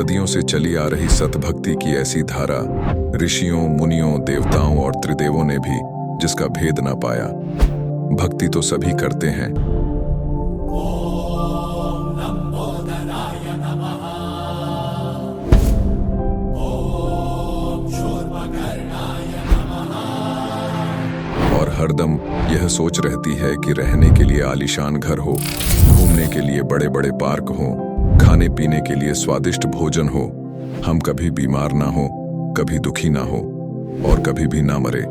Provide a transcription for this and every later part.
सदियों से चली आ रही सतभक्ति की ऐसी धारा, ऋषियों, मुनियों, देवताओं और त्रिदेवों ने भी जिसका भेद ना पाया। भक्ति तो सभी करते हैं, और हरदम यह सोच रहती है कि रहने के लिए आलीशान घर हो, घूमने के लिए बड़े बड़े पार्क हो, खाने पीने के लिए स्वादिष्ट भोजन हो, हम कभी बीमार ना हो, कभी दुखी ना हो और कभी भी ना मरे।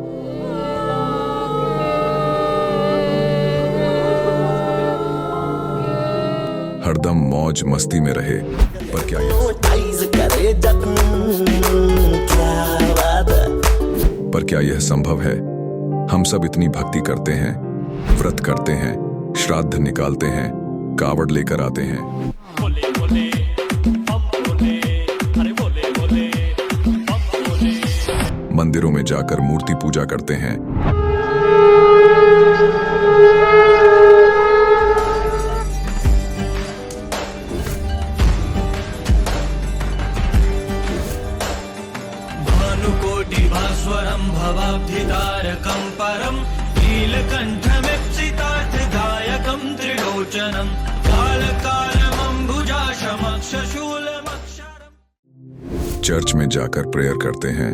हरदम मौज मस्ती में रहे। पर क्या यह संभव है? हम सब इतनी भक्ति करते हैं, व्रत करते हैं, श्राद्ध निकालते हैं, कावड़ लेकर आते हैं, मंदिरों में जाकर मूर्ति पूजा करते हैं, भवाब्धितारकं परं नीलकण्ठमीप्सितार्थदायकं त्रिलोचनं कालकालमम्बुजाशमक्षशूलमक्षरम्। चर्च में जाकर प्रेयर करते हैं,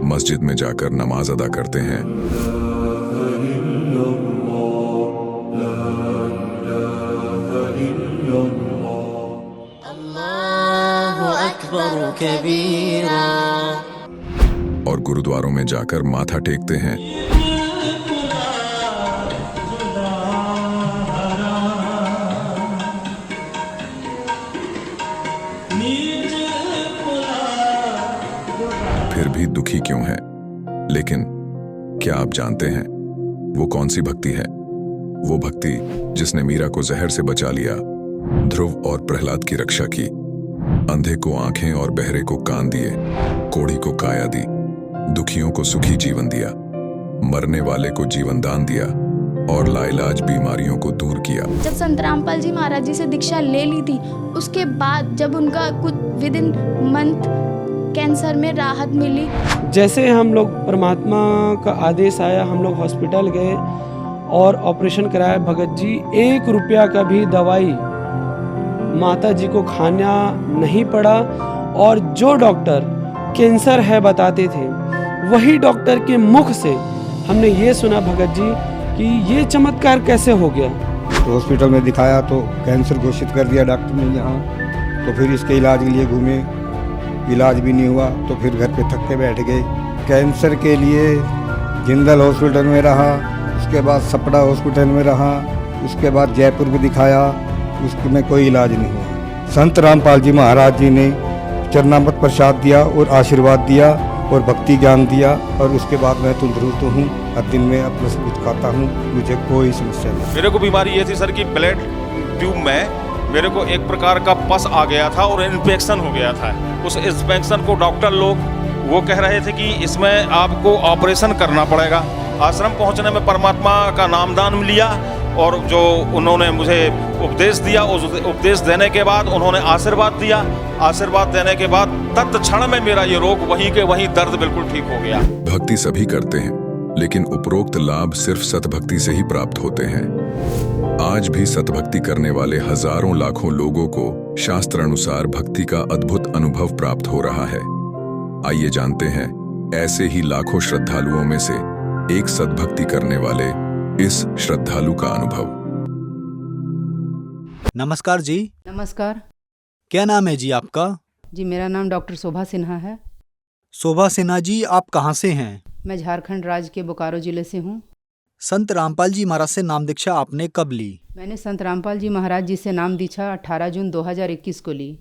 मस्जिद में जाकर नमाज अदा करते हैं, और गुरुद्वारों में जाकर माथा टेकते हैं, फिर भी दुखी क्यों हैं? लेकिन क्या आप जानते हैं वो कौन सी भक्ति है? वो भक्ति जिसने मीरा को जहर से बचा लिया, ध्रुव और प्रहलाद की रक्षा की, अंधे को आंखें और बहरे को कान दिए, कोढ़ी को काया दी, दुखियों को सुखी जीवन दिया, मरने वाले को जीवन दान दिया और लाइलाज बीमारियों को दूर किया। जब संत रामपाल जी महाराज जी से दीक्षा ले ली थी, उसके बाद जब उनका कुछ विद इन मंथ कैंसर में राहत मिली। जैसे हम लोग परमात्मा का आदेश आया, हम लोग हॉस्पिटल गए और ऑपरेशन कराया। भगत जी 1 रुपया का भी दवाई माता जी को खाना नहीं पड़ा, और जो डॉक्टर कैंसर है बताते थे, वही डॉक्टर के मुख से हमने ये सुना भगत जी कि ये चमत्कार कैसे हो गया। तो हॉस्पिटल में दिखाया तो कैंसर घोषित कर दिया डॉक्टर ने यहाँ। तो फिर इसके इलाज के लिए घूमे, इलाज भी नहीं हुआ, तो फिर घर पे थक के बैठ गए। कैंसर के लिए जिंदल हॉस्पिटल में रहा, उसके बाद सपड़ा हॉस्पिटल में रहा, उसके बाद जयपुर में दिखाया, उसमें कोई इलाज नहीं हुआ। संत रामपाल जी महाराज जी ने चरणामृत प्रसाद दिया और आशीर्वाद दिया और भक्ति ज्ञान दिया, और उसके बाद मैं तंदुरुस्त हूँ। हर दिन में अपना सब कुछ खाता हूँ, मुझे कोई समस्या नहीं। मेरे को बीमारी ये थी सर कि ब्लड ट्यूब में मेरे को एक प्रकार का पस आ गया था और इन्फेक्शन हो गया था। उस इन्फेक्शन को डॉक्टर लोग वो कह रहे थे कि इसमें आपको ऑपरेशन करना पड़ेगा। आश्रम पहुंचने में परमात्मा का नामदान लिया और जो उन्होंने मुझे उपदेश दिया, उस उपदेश देने के बाद उन्होंने आशीर्वाद दिया। आशीर्वाद देने के बाद तत्क्षण में मेरा ये रोग वहीं के वहीं दर्द बिल्कुल ठीक हो गया। भक्ति सभी करते हैं, लेकिन उपरोक्त लाभ सिर्फ सतभक्ति से ही प्राप्त होते हैं। आज भी सतभक्ति करने वाले हजारों लाखों लोगों को शास्त्र अनुसार भक्ति का अद्भुत अनुभव प्राप्त हो रहा है। आइए जानते हैं ऐसे ही लाखों श्रद्धालुओं में से एक सतभक्ति करने वाले इस श्रद्धालु का अनुभव। नमस्कार जी। नमस्कार। क्या नाम है जी आपका? जी मेरा नाम डॉक्टर शोभा सिन्हा है। शोभा सिन्हा जी, आप कहाँ से हैं? मैं झारखंड राज्य के बोकारो जिले से हूँ। संत रामपाल जी महाराज से नाम दीक्षा आपने कब ली? मैंने संत रामपाल जी महाराज जी से नाम दीक्षा 18 जून 2021 को ली।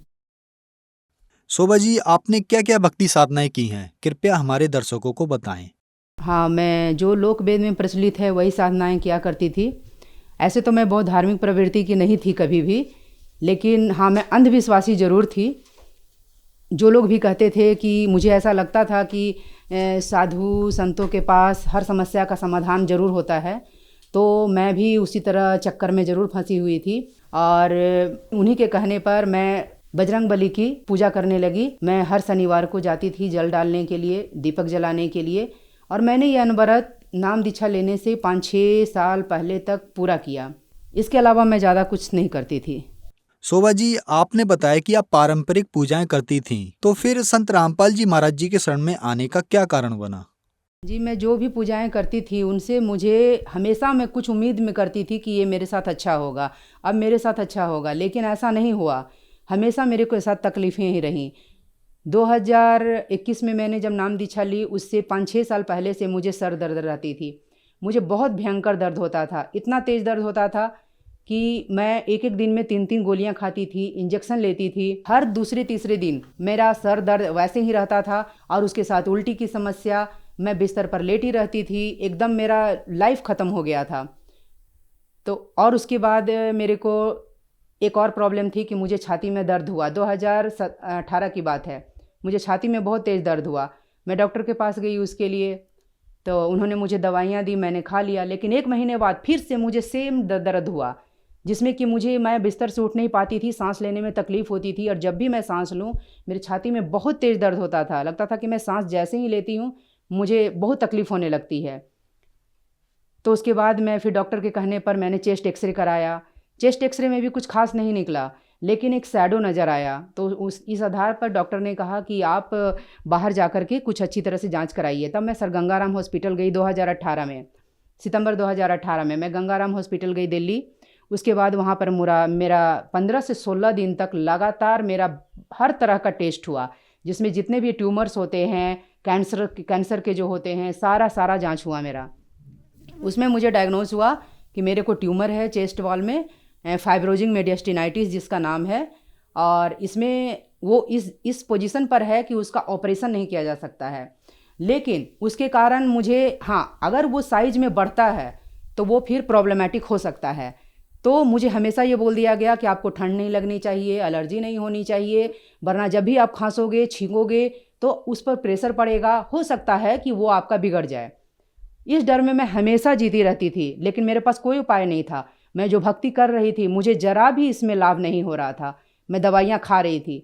शोभा जी, आपने क्या क्या भक्ति साधनाएं की हैं, कृपया हमारे दर्शकों को बताएं। हाँ, मैं जो लोक वेद में प्रचलित है वही साधनाएं किया करती थी। ऐसे तो मैं बहुत धार्मिक प्रवृत्ति की नहीं थी कभी भी, लेकिन हाँ मैं अंधविश्वासी ज़रूर थी। जो लोग भी कहते थे कि मुझे ऐसा लगता था कि साधु संतों के पास हर समस्या का समाधान ज़रूर होता है, तो मैं भी उसी तरह चक्कर में ज़रूर फंसी हुई थी। और उन्हीं के कहने पर मैं बजरंग बली की पूजा करने लगी। मैं हर शनिवार को जाती थी जल डालने के लिए, दीपक जलाने के लिए, और मैंने ये अनवरत नाम दीक्षा लेने से 5-6 साल पहले तक पूरा किया। इसके अलावा मैं ज़्यादा कुछ नहीं करती थी। शोभा जी, आपने बताया कि आप पारंपरिक पूजाएं करती थीं, तो फिर संत रामपाल जी महाराज जी के शरण में आने का क्या कारण बना? जी, मैं जो भी पूजाएं करती थी उनसे मुझे हमेशा मैं कुछ उम्मीद में करती थी कि ये मेरे साथ अच्छा होगा, अब मेरे साथ अच्छा होगा, लेकिन ऐसा नहीं हुआ। हमेशा मेरे को साथ तकलीफ़ें ही रहीं। 2021 में मैंने जब नाम दीक्षा ली, उससे 5-6 साल पहले से मुझे सर दर्द रहती थी। मुझे बहुत भयंकर दर्द होता था, इतना तेज़ दर्द होता था कि मैं एक दिन में 3-3 गोलियां खाती थी, इंजेक्शन लेती थी। हर दूसरे-तीसरे दिन मेरा सर दर्द वैसे ही रहता था, और उसके साथ उल्टी की समस्या। मैं बिस्तर पर लेटी रहती थी, एकदम मेरा लाइफ ख़त्म हो गया था। तो और उसके बाद मेरे को एक और प्रॉब्लम थी कि मुझे छाती में दर्द हुआ। 2018 की बात है, मुझे छाती में बहुत तेज़ दर्द हुआ। मैं डॉक्टर के पास गई उसके लिए, तो उन्होंने मुझे दवाइयाँ दी, मैंने खा लिया। लेकिन 1 महीने बाद फिर से मुझे सेम दर्द हुआ, जिसमें कि मैं बिस्तर से उठ नहीं पाती थी, सांस लेने में तकलीफ़ होती थी, और जब भी मैं सांस लूँ मेरी छाती में बहुत तेज़ दर्द होता था। लगता था कि मैं सांस जैसे ही लेती हूँ मुझे बहुत तकलीफ़ होने लगती है। तो उसके बाद मैं फिर डॉक्टर के कहने पर मैंने चेस्ट एक्सरे कराया। चेस्ट एक्सरे में भी कुछ खास नहीं निकला, लेकिन एक शैडो नज़र आया। तो इस आधार पर डॉक्टर ने कहा कि आप बाहर जा कर के कुछ अच्छी तरह से जांच कराइए। तब मैं सर गंगाराम हॉस्पिटल गई 2018 में, सितंबर 2018 में मैं गंगाराम हॉस्पिटल गई दिल्ली। उसके बाद वहाँ पर मेरा 15 से 16 दिन तक लगातार मेरा हर तरह का टेस्ट हुआ, जिसमें जितने भी ट्यूमर्स होते हैं, कैंसर के जो होते हैं, सारा जांच हुआ मेरा। उसमें मुझे डायग्नोज हुआ कि मेरे को ट्यूमर है चेस्ट वॉल में, फाइब्रोजिंग मेडिस्टिनाइटिस जिसका नाम है, और इसमें वो इस पोजीशन पर है कि उसका ऑपरेशन नहीं किया जा सकता है। लेकिन उसके कारण मुझे, हाँ, अगर वो साइज में बढ़ता है तो वो फिर प्रॉब्लमेटिक हो सकता है। तो मुझे हमेशा ये बोल दिया गया कि आपको ठंड नहीं लगनी चाहिए, एलर्जी नहीं होनी चाहिए, वरना जब भी आप खांसोगे, छींकोगे तो उस पर प्रेशर पड़ेगा, हो सकता है कि वो आपका बिगड़ जाए। इस डर में मैं हमेशा जीती रहती थी, लेकिन मेरे पास कोई उपाय नहीं था। मैं जो भक्ति कर रही थी मुझे ज़रा भी इसमें लाभ नहीं हो रहा था। मैं दवाइयाँ खा रही थी।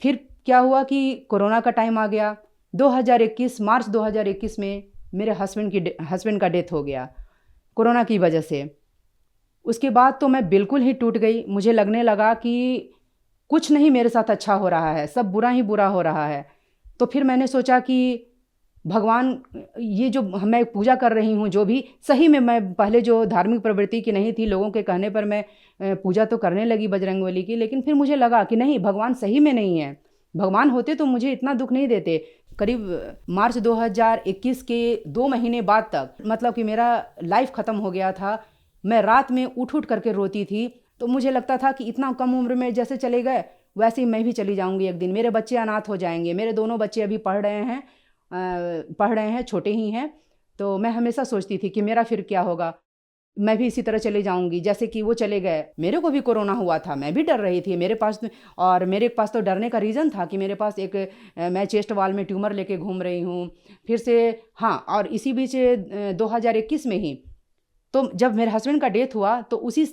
फिर क्या हुआ कि कोरोना का टाइम आ गया। मार्च 2021 में मेरे हस्बैंड का डेथ हो गया कोरोना की वजह से। उसके बाद तो मैं बिल्कुल ही टूट गई। मुझे लगने लगा कि कुछ नहीं मेरे साथ अच्छा हो रहा है, सब बुरा ही बुरा हो रहा है। तो फिर मैंने सोचा कि भगवान, ये जो मैं पूजा कर रही हूँ, जो भी सही में, मैं पहले जो धार्मिक प्रवृत्ति की नहीं थी, लोगों के कहने पर मैं पूजा तो करने लगी बजरंगबली की, लेकिन फिर मुझे लगा कि नहीं, भगवान सही में नहीं है। भगवान होते तो मुझे इतना दुख नहीं देते। करीब मार्च 2021 के 2 महीने बाद तक, मतलब कि मेरा लाइफ ख़त्म हो गया था। मैं रात में उठ करके रोती थी। तो मुझे लगता था कि इतना कम उम्र में जैसे चले गए वैसे ही मैं भी चली जाऊंगी एक दिन, मेरे बच्चे अनाथ हो जाएंगे। मेरे दोनों बच्चे अभी पढ़ रहे हैं, छोटे ही हैं। तो मैं हमेशा सोचती थी कि मेरा फिर क्या होगा, मैं भी इसी तरह चले जाऊंगी जैसे कि वो चले गए। मेरे को भी कोरोना हुआ था, मैं भी डर रही थी। मेरे पास तो डरने का रीज़न था कि मेरे पास मैं चेस्ट वॉल में ट्यूमर लेके घूम रही हूँ फिर से। हाँ, और इसी बीच 2021 में ही, तो जब मेरे हस्बैंड का डेथ हुआ तो उसी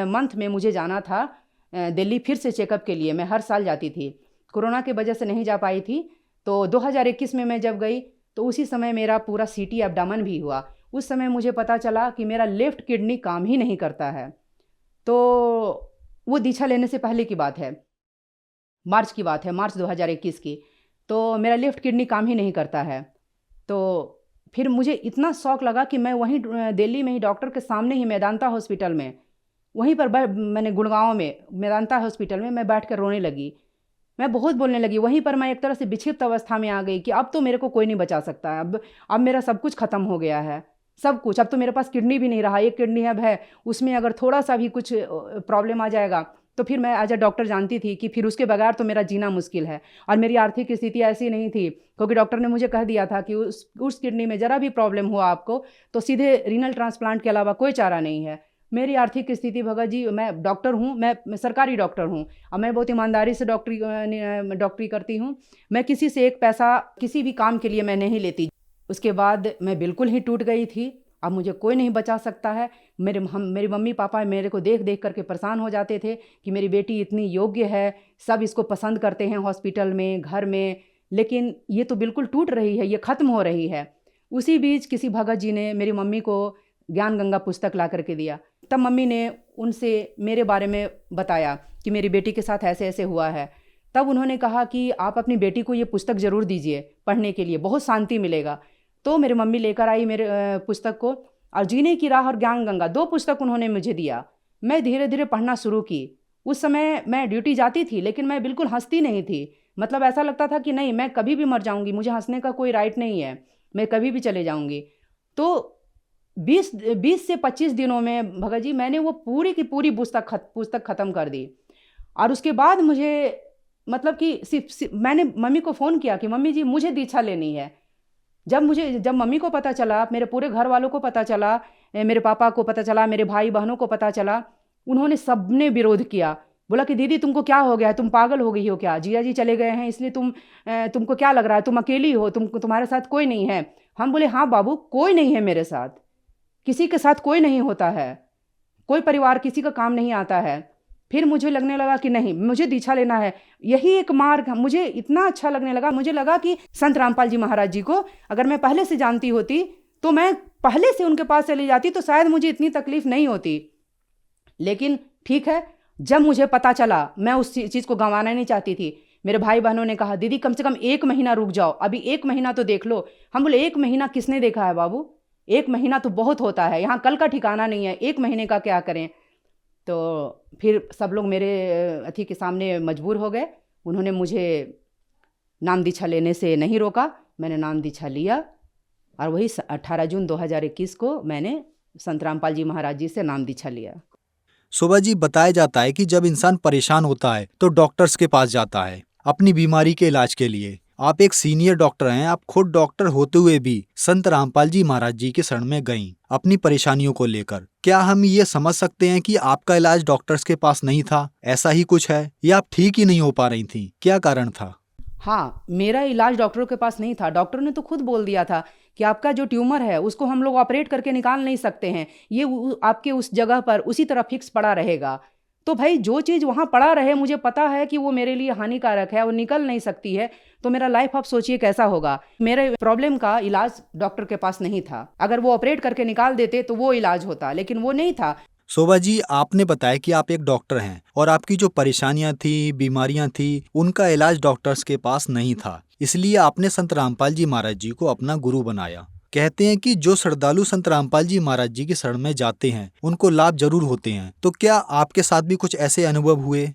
मंथ में मुझे जाना था दिल्ली फिर से चेकअप के लिए। मैं हर साल जाती थी, कोरोना की वजह से नहीं जा पाई थी। तो 2021 में मैं जब गई तो उसी समय मेरा पूरा सीटी एब्डामन भी हुआ। उस समय मुझे पता चला कि मेरा लेफ़्ट किडनी काम ही नहीं करता है। तो वो दीक्षा लेने से पहले की बात है, मार्च की बात है, मार्च 2021 की। तो मेरा लेफ़्ट किडनी काम ही नहीं करता है। तो फिर मुझे इतना शौक लगा कि मैं वहीं दिल्ली में ही डॉक्टर के सामने ही मेदांता हॉस्पिटल में, वहीं पर मैंने गुड़गांव में मेदांता हॉस्पिटल में मैं बैठ कर रोने लगी। मैं बहुत बोलने लगी। वहीं पर मैं एक तरह से विक्षिप्त अवस्था में आ गई कि अब तो मेरे को कोई नहीं बचा सकता है। अब मेरा सब कुछ ख़त्म हो गया है, सब कुछ। अब तो मेरे पास किडनी भी नहीं रहा, एक किडनी अब है, उसमें अगर थोड़ा सा भी कुछ प्रॉब्लम आ जाएगा तो फिर मैं एज अ डॉक्टर जानती थी कि फिर उसके बगैर तो मेरा जीना मुश्किल है। और मेरी आर्थिक स्थिति ऐसी नहीं थी, क्योंकि डॉक्टर ने मुझे कह दिया था कि उस किडनी में ज़रा भी प्रॉब्लम हुआ आपको तो सीधे रीनल ट्रांसप्लांट के अलावा कोई चारा नहीं है। मेरी आर्थिक स्थिति भगत जी, मैं डॉक्टर हूँ, मैं सरकारी डॉक्टर हूँ और मैं बहुत ईमानदारी से डॉक्टरी करती हूँ। मैं किसी से एक पैसा किसी भी काम के लिए मैं नहीं लेती। उसके बाद मैं बिल्कुल ही टूट गई थी। अब मुझे कोई नहीं बचा सकता है। मेरी मम्मी पापा मेरे को देख देख करके परेशान हो जाते थे कि मेरी बेटी इतनी योग्य है, सब इसको पसंद करते हैं हॉस्पिटल में, घर में, लेकिन ये तो बिल्कुल टूट रही है, ये ख़त्म हो रही है। उसी बीच किसी भगत जी ने मेरी मम्मी को ज्ञान गंगा पुस्तक ला करके दिया। तब मम्मी ने उनसे मेरे बारे में बताया कि मेरी बेटी के साथ ऐसे ऐसे हुआ है। तब उन्होंने कहा कि आप अपनी बेटी को ये पुस्तक ज़रूर दीजिए पढ़ने के लिए, बहुत शांति मिलेगा। तो मेरी मम्मी लेकर आई मेरे पुस्तक को, और जीने की राह और ज्ञान गंगा 2 पुस्तक उन्होंने मुझे दिया। मैं धीरे धीरे पढ़ना शुरू की। उस समय मैं ड्यूटी जाती थी, लेकिन मैं बिल्कुल हंसती नहीं थी। मतलब ऐसा लगता था कि नहीं, मैं कभी भी मर जाऊंगी, मुझे हंसने का कोई राइट नहीं है, मैं कभी भी चले जाऊंगी। तो 20 से 25 दिनों में भगत जी मैंने वो पूरी की पूरी पुस्तक ख़त्म कर दी। और उसके बाद मुझे मतलब कि सिर्फ मैंने मम्मी को फ़ोन किया कि मम्मी जी मुझे दीक्षा लेनी है। जब मम्मी को पता चला, मेरे पूरे घर वालों को पता चला, मेरे पापा को पता चला, मेरे भाई बहनों को पता चला, उन्होंने सबने विरोध किया। बोला कि दीदी तुमको क्या हो गया है, तुम पागल हो गई हो क्या, जिया जी चले गए हैं इसलिए तुमको क्या लग रहा है, तुम अकेली हो, तुम्हारे साथ कोई नहीं है। हम बोले हाँ बाबू, कोई नहीं है मेरे साथ, किसी के साथ कोई नहीं होता है, कोई परिवार किसी का काम नहीं आता है। फिर मुझे लगने लगा कि नहीं, मुझे दीक्षा लेना है, यही एक मार्ग। मुझे इतना अच्छा लगने लगा, मुझे लगा कि संत रामपाल जी महाराज जी को अगर मैं पहले से जानती होती तो मैं पहले से उनके पास चली जाती, तो शायद मुझे इतनी तकलीफ नहीं होती। लेकिन ठीक है, जब मुझे पता चला, मैं उस चीज़ को गंवाना नहीं चाहती थी। मेरे भाई बहनों ने कहा दीदी कम से कम 1 महीना रुक जाओ, अभी 1 महीना तो देख लो। हम बोले 1 महीना किसने देखा है बाबू, 1 महीना तो बहुत होता है, यहाँ कल का ठिकाना नहीं है, 1 महीने का क्या करें। तो फिर सब लोग मेरे अथी के सामने मजबूर हो गए। उन्होंने मुझे नाम दीक्षा लेने से नहीं रोका, मैंने नाम दीक्षा लिया और वही 18 जून 2021 को मैंने संत रामपाल जी महाराज जी से नाम दीक्षा लिया। शोभा जी, बताया जाता है कि जब इंसान परेशान होता है तो डॉक्टर्स के पास जाता है अपनी बीमारी के इलाज के लिए। आप एक सीनियर डॉक्टर हैं, आप खुद डॉक्टर होते हुए भी संत रामपाल जी महाराज जी के शरण में गईं अपनी परेशानियों को लेकर। क्या हम ये समझ सकते हैं कि आपका इलाज डॉक्टर्स के पास नहीं था, ऐसा ही कुछ है, या आप ठीक ही नहीं हो पा रही थी, क्या कारण था? हाँ, मेरा इलाज डॉक्टरों के पास नहीं था। डॉक्टर ने तो खुद बोल दिया था कि आपका जो ट्यूमर है उसको हम लोग ऑपरेट करके निकाल नहीं सकते हैं, ये आपके उस जगह पर उसी तरह फिक्स पड़ा रहेगा। तो भाई जो चीज़ वहाँ पड़ा रहे, मुझे पता है कि वो मेरे लिए हानिकारक है, वो निकल नहीं सकती है, तो मेरा लाइफ आप सोचिए कैसा होगा। मेरे प्रॉब्लम का इलाज डॉक्टर के पास नहीं था। अगर वो ऑपरेट करके निकाल देते तो वो इलाज होता, लेकिन वो नहीं था। शोभा जी, आपने बताया कि आप एक डॉक्टर हैं और आपकी जो परेशानियां थी, बीमारियां थी, उनका इलाज डॉक्टर्स के पास नहीं था, इसलिए आपने संत रामपाल जी महाराज जी को अपना गुरु बनाया। कहते हैं कि जो श्रद्धालु संत रामपाल जी महाराज जी की शरण में जाते हैं उनको लाभ जरूर होते हैं। तो क्या आपके साथ भी कुछ ऐसे अनुभव हुए?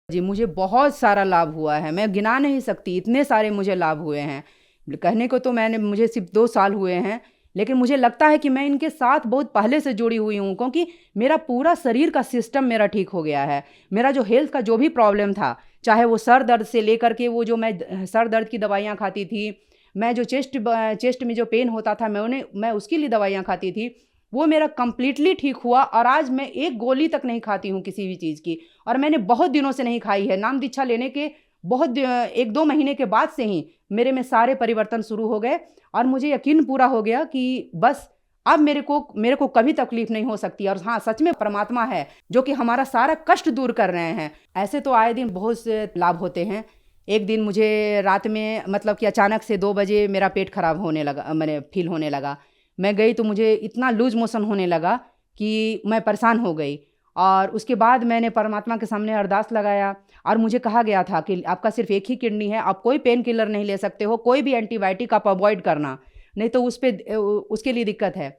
जी, मुझे बहुत सारा लाभ हुआ है, मैं गिना नहीं सकती, इतने सारे मुझे लाभ हुए हैं। कहने को तो मुझे सिर्फ 2 साल हुए हैं, लेकिन मुझे लगता है कि मैं इनके साथ बहुत पहले से जुड़ी हुई हूँ, क्योंकि मेरा पूरा शरीर का सिस्टम मेरा ठीक हो गया है। मेरा जो हेल्थ का जो भी प्रॉब्लम था, चाहे वो सर दर्द से लेकर के वो जो मैं सर दर्द की दवाइयाँ खाती थी, मैं जो चेस्ट में जो पेन होता था मैं उसके लिए दवाइयाँ खाती थी, वो मेरा कम्प्लीटली ठीक हुआ। और आज मैं 1 गोली तक नहीं खाती हूँ किसी भी चीज़ की, और मैंने बहुत दिनों से नहीं खाई है। नाम दीक्षा लेने के 1-2 महीने के बाद से ही मेरे में सारे परिवर्तन शुरू हो गए, और मुझे यकीन पूरा हो गया कि बस अब मेरे को कभी तकलीफ नहीं हो सकती। और हाँ, सच में परमात्मा है जो कि हमारा सारा कष्ट दूर कर रहे हैं। ऐसे तो आए दिन बहुत से लाभ होते हैं। एक दिन मुझे रात में मतलब कि अचानक से 2 बजे मेरा पेट खराब होने लगा, मैंने फील होने लगा। मैं गई तो मुझे इतना लूज मोशन होने लगा कि मैं परेशान हो गई। और उसके बाद मैंने परमात्मा के सामने अरदास लगाया, और मुझे कहा गया था कि आपका सिर्फ एक ही किडनी है, आप कोई पेन किलर नहीं ले सकते हो, कोई भी एंटीबायोटिक आप अवॉइड करना, नहीं तो उसके लिए दिक्कत है।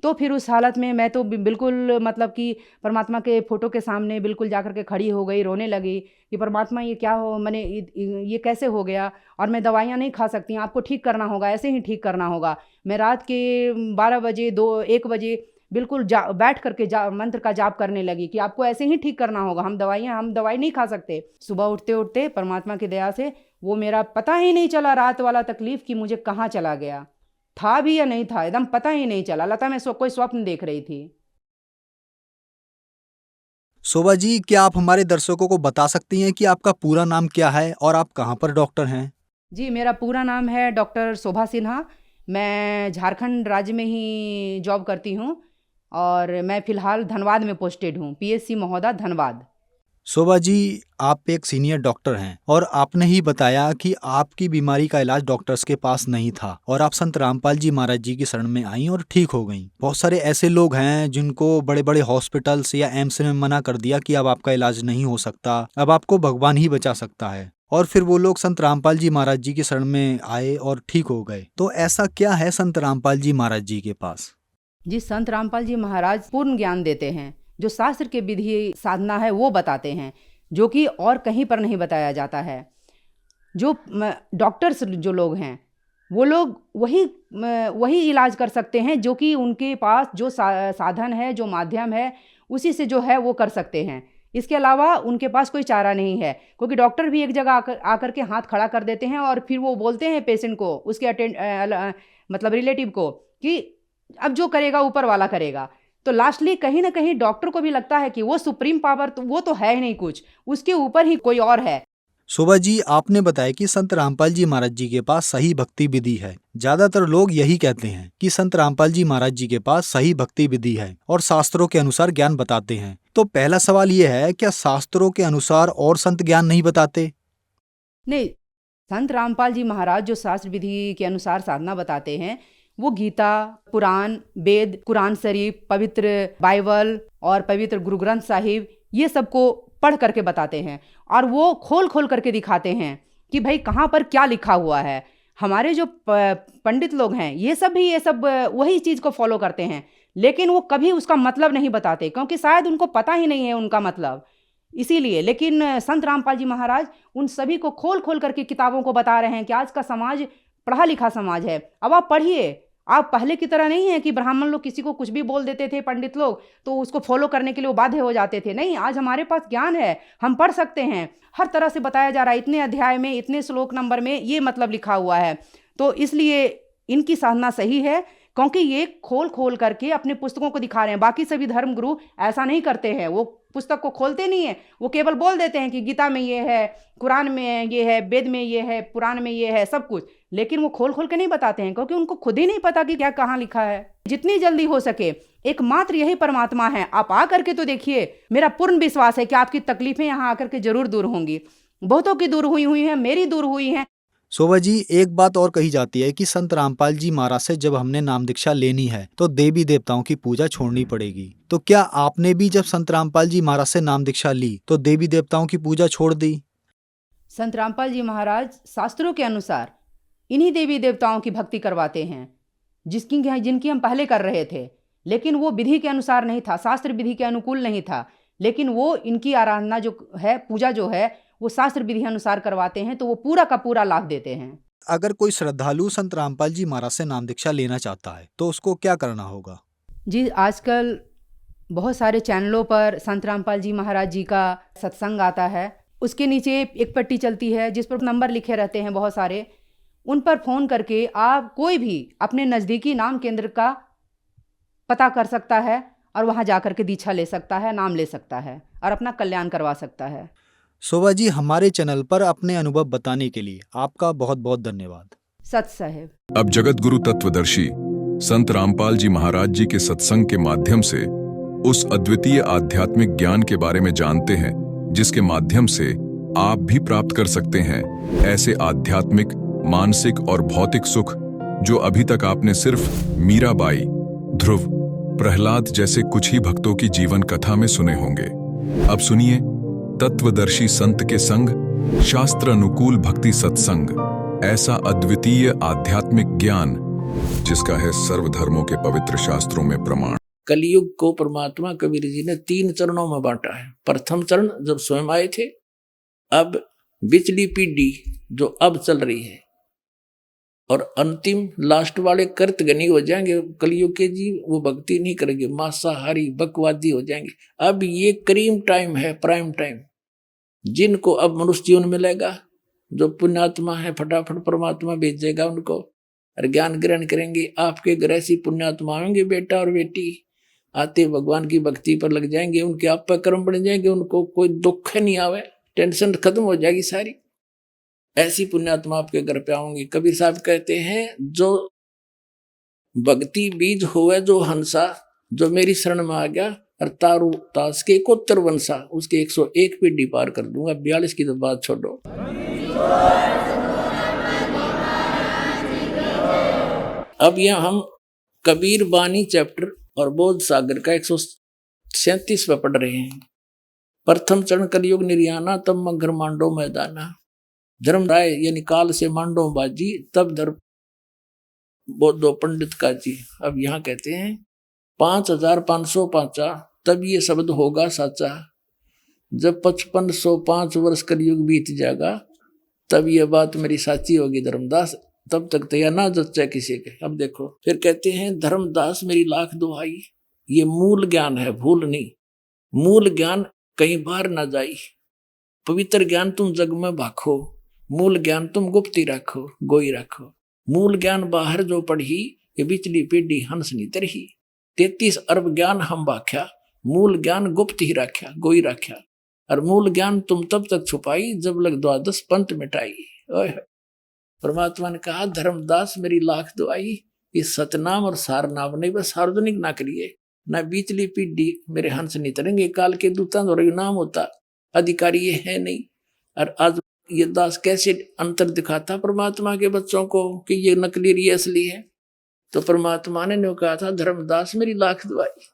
तो फिर उस हालत में मैं तो बिल्कुल मतलब कि परमात्मा के फ़ोटो के सामने बिल्कुल जाकर के खड़ी हो गई, रोने लगी कि परमात्मा ये क्या हो, मैंने ये कैसे हो गया, और मैं दवाइयाँ नहीं खा सकती, आपको ठीक करना होगा, ऐसे ही ठीक करना होगा। मैं रात के 12 बजे 1 बजे बिल्कुल बैठ करके मंत्र का जाप करने लगी कि आपको ऐसे ही ठीक करना होगा, हम दवाई नहीं खा सकते। सुबह उठते उठते परमात्मा की दया से वो मेरा पता ही नहीं चला, रात वाला तकलीफ कि मुझे कहाँ चला गया, था भी या नहीं था, एकदम पता ही नहीं चला। लता मैं कोई स्वप्न देख रही थी। शोभा जी, क्या आप हमारे दर्शकों को बता सकती हैं कि आपका पूरा नाम क्या है और आप कहाँ पर डॉक्टर हैं? जी, मेरा पूरा नाम है डॉक्टर शोभा सिन्हा। मैं झारखंड राज्य में ही जॉब करती हूँ और मैं फ़िलहाल धनबाद में पोस्टेड हूँ, पीएचसी महोदा धनबाद। शोभा जी, आप एक सीनियर डॉक्टर हैं और आपने ही बताया कि आपकी बीमारी का इलाज डॉक्टर्स के पास नहीं था और आप संत रामपाल जी महाराज जी की शरण में आईं और ठीक हो गईं। बहुत सारे ऐसे लोग हैं जिनको बड़े बड़े हॉस्पिटल्स या एम्स ने मना कर दिया कि अब आपका इलाज नहीं हो सकता, अब आपको भगवान ही बचा सकता है, और फिर वो लोग संत रामपाल जी महाराज जी की शरण में आए और ठीक हो गए। तो ऐसा क्या है संत रामपाल जी महाराज जी के पास? जी, संत रामपाल जी महाराज पूर्ण ज्ञान देते हैं। जो शास्त्र के विधि साधना है वो बताते हैं, जो कि और कहीं पर नहीं बताया जाता है। जो डॉक्टर्स जो लोग हैं वो लोग वही इलाज कर सकते हैं जो कि उनके पास जो साधन है, जो माध्यम है, उसी से जो है वो कर सकते हैं। इसके अलावा उनके पास कोई चारा नहीं है, क्योंकि डॉक्टर भी एक जगह आकर के हाथ खड़ा कर देते हैं और फिर वो बोलते हैं पेशेंट को, उसके मतलब रिलेटिव को, कि अब जो करेगा ऊपर वाला करेगा। तो लास्टली कहीं ना कहीं डॉक्टर को भी लगता है कि वो सुप्रीम पावर तो वो तो है ही नहीं कुछ, उसके ऊपर ही कोई और है। शोभा जी, आपने बताया कि संत रामपाल जी महाराज जी के पास सही भक्ति विधि है। ज्यादातर लोग यही कहते हैं कि संत रामपाल जी महाराज जी के पास सही भक्ति विधि है और शास्त्रों के अनुसार ज्ञान बताते हैं। तो पहला सवाल ये है, क्या शास्त्रों के अनुसार और संत ज्ञान नहीं बताते? नहीं, संत रामपाल जी महाराज जो शास्त्र विधि के अनुसार साधना बताते हैं वो गीता, पुराण, वेद, कुरान शरीफ, पवित्र बाइबल और पवित्र गुरु ग्रंथ साहिब, ये सबको पढ़ करके बताते हैं और वो खोल खोल करके दिखाते हैं कि भाई कहाँ पर क्या लिखा हुआ है। हमारे जो पंडित लोग हैं ये सब वही चीज़ को फॉलो करते हैं, लेकिन वो कभी उसका मतलब नहीं बताते, क्योंकि शायद उनको पता ही नहीं है उनका मतलब, इसीलिए। लेकिन संत रामपाल जी महाराज उन सभी को खोल खोल करके किताबों को बता रहे हैं कि आज का समाज पढ़ा लिखा समाज है, अब आप पढ़िए। आप पहले की तरह नहीं है कि ब्राह्मण लोग किसी को कुछ भी बोल देते थे, पंडित लोग, तो उसको फॉलो करने के लिए वो बाध्य हो जाते थे। नहीं, आज हमारे पास ज्ञान है, हम पढ़ सकते हैं, हर तरह से बताया जा रहा है, इतने अध्याय में, इतने श्लोक नंबर में ये मतलब लिखा हुआ है। तो इसलिए इनकी साधना सही है, क्योंकि ये खोल खोल करके अपने पुस्तकों को दिखा रहे हैं। बाकी सभी धर्म गुरु ऐसा नहीं करते हैं, वो पुस्तक को खोलते नहीं है, वो केवल बोल देते हैं कि गीता में ये है, कुरान में ये है, वेद में ये है, पुराण में ये है, सब कुछ, लेकिन वो खोल खोल के नहीं बताते हैं, क्योंकि उनको खुद ही नहीं पता कि क्या कहाँ लिखा है। जितनी जल्दी हो सके एकमात्र यही परमात्मा है, आप आ करके तो देखिए। मेरा पूर्ण विश्वास है कि आपकी तकलीफें यहाँ आकर के जरूर दूर होंगी। बहुतों की दूर हुई हैं, मेरी दूर हुई हैं। शोभा जी, एक बात और कही जाती है कि संत रामपाल जी महाराज से जब हमने नाम दीक्षा लेनी है तो देवी देवताओं की पूजा छोड़नी पड़ेगी। तो क्या आपने भी जब संत रामपाल जी महाराज से नाम दीक्षा ली तो देवी देवताओं की पूजा छोड़ दी? संत रामपाल जी महाराज शास्त्रों के अनुसार इन्हीं देवी देवताओं की भक्ति करवाते हैं, जिनकी हम पहले कर रहे थे, लेकिन वो विधि के अनुसार नहीं था, शास्त्र विधि के अनुकूल नहीं था। लेकिन वो इनकी आराधना जो है, पूजा जो है, वो शास्त्र विधि अनुसार करवाते हैं, तो वो पूरा का पूरा लाभ देते हैं। अगर कोई श्रद्धालु संत रामपाल जी महाराज से नाम दीक्षा लेना चाहता है तो उसको क्या करना होगा? जी, आजकल बहुत सारे चैनलों पर संत रामपाल जी महाराज जी का सत्संग आता है, उसके नीचे एक पट्टी चलती है जिस पर नंबर लिखे रहते हैं बहुत सारे, उन पर फ़ोन करके आप कोई भी अपने नज़दीकी नाम केंद्र का पता कर सकता है और वहाँ जाकर के दीक्षा ले सकता है, नाम ले सकता है और अपना कल्याण करवा सकता है। शोभा जी, हमारे चैनल पर अपने अनुभव बताने के लिए आपका बहुत बहुत धन्यवाद। सत साहेब। अब जगत गुरु तत्वदर्शी संत रामपाल जी महाराज जी के सत्संग के माध्यम से उस अद्वितीय आध्यात्मिक ज्ञान के बारे में जानते हैं जिसके माध्यम से आप भी प्राप्त कर सकते हैं ऐसे आध्यात्मिक, मानसिक और भौतिक सुख जो अभी तक आपने सिर्फ मीराबाई, ध्रुव, प्रहलाद जैसे कुछ ही भक्तों की जीवन कथा में सुने होंगे। अब सुनिए तत्वदर्शी संत के संग शास्त्र अनुकूल भक्ति सत्संग, ऐसा अद्वितीय आध्यात्मिक ज्ञान जिसका है सर्वधर्मों के पवित्र शास्त्रों में प्रमाण। कलयुग को परमात्मा कबीर जी ने 3 चरणों में बांटा है। प्रथम चरण जब स्वयं आए थे, अब बिचली पीढ़ी जो अब चल रही है, और अंतिम लास्ट वाले कर्तगनी हो जाएंगे कलयुग के जीव, वो भक्ति नहीं करेंगे, मांसाहारी बकवादी हो जाएंगे। अब ये क्रीम टाइम है, प्राइम टाइम, जिनको अब मनुष्य जीवन मिलेगा, जो पुण्यात्मा है फटाफट परमात्मा भेजेगा उनको और ज्ञान ग्रहण करेंगे। आपके घर ऐसी पुण्यात्मा होंगे बेटा और बेटी आते भगवान की भक्ति पर लग जाएंगे, उनके आप पर कर्म बन जाएंगे, उनको कोई दुख नहीं आवे, टेंशन खत्म हो जाएगी सारी। ऐसी पुण्यात्मा आपके घर पे आऊंगी। कबीर साहब कहते हैं जो भक्ति बीज होवे जो हंसा, जो मेरी शरण में आ गया और तारू तास के 71 वंशा, उसके 101 पीढ़ी पार कर दूंगा। 42 की तो बात छोड़ो। अब यहाँ हम कबीर बानी चैप्टर और बोध सागर का 137 पे पढ़ रहे हैं। प्रथम चरण कलयुग निर्याना, तब मगर मांडो मैदाना। धर्म राय यानी काल से मांडो बाजी, तब धर्म बौद्धो पंडित का जी। अब यहाँ कहते हैं 5505 तब ये शब्द होगा साचा। जब 5505 वर्ष कलयुग बीत जाएगा तब ये बात मेरी साची होगी धर्मदास, तब तक तो या ना जच्चा किसी के। अब देखो फिर कहते हैं धर्मदास मेरी लाख दुहाई। ये मूल ज्ञान है, भूल नहीं। मूल ज्ञान कहीं बाहर ना जाई। पवित्र ज्ञान तुम जग में भाखो, मूल ज्ञान तुम गुप्ती रखो, गोई रखो। मूल ज्ञान बाहर जो पढ़ी, ये बिचली पीढ़ी हंस नी तरही। 33 अरब ज्ञान हम बाख्या, मूल ज्ञान गुप्त ही रख्या, गोई रख्या। और मूल ज्ञान तुम तब तक छुपाई, जब लग 12 पंथ मिटाई। परमात्मा ने कहा धर्मदास मेरी लाख दुआई। इस सतनाम और सारनाम नहीं, बस सार्वजनिक ना करिए, ना बीचली पीढ़ी मेरे हंस नहीं तरेंगे। काल के दूता और नाम होता, अधिकारी ये है नहीं। और आज ये दास कैसे अंतर दिखाता परमात्मा के बच्चों को कि ये नकली ये असली है। तो परमात्मा ने कहा था धर्मदास मेरी लाख दुआई।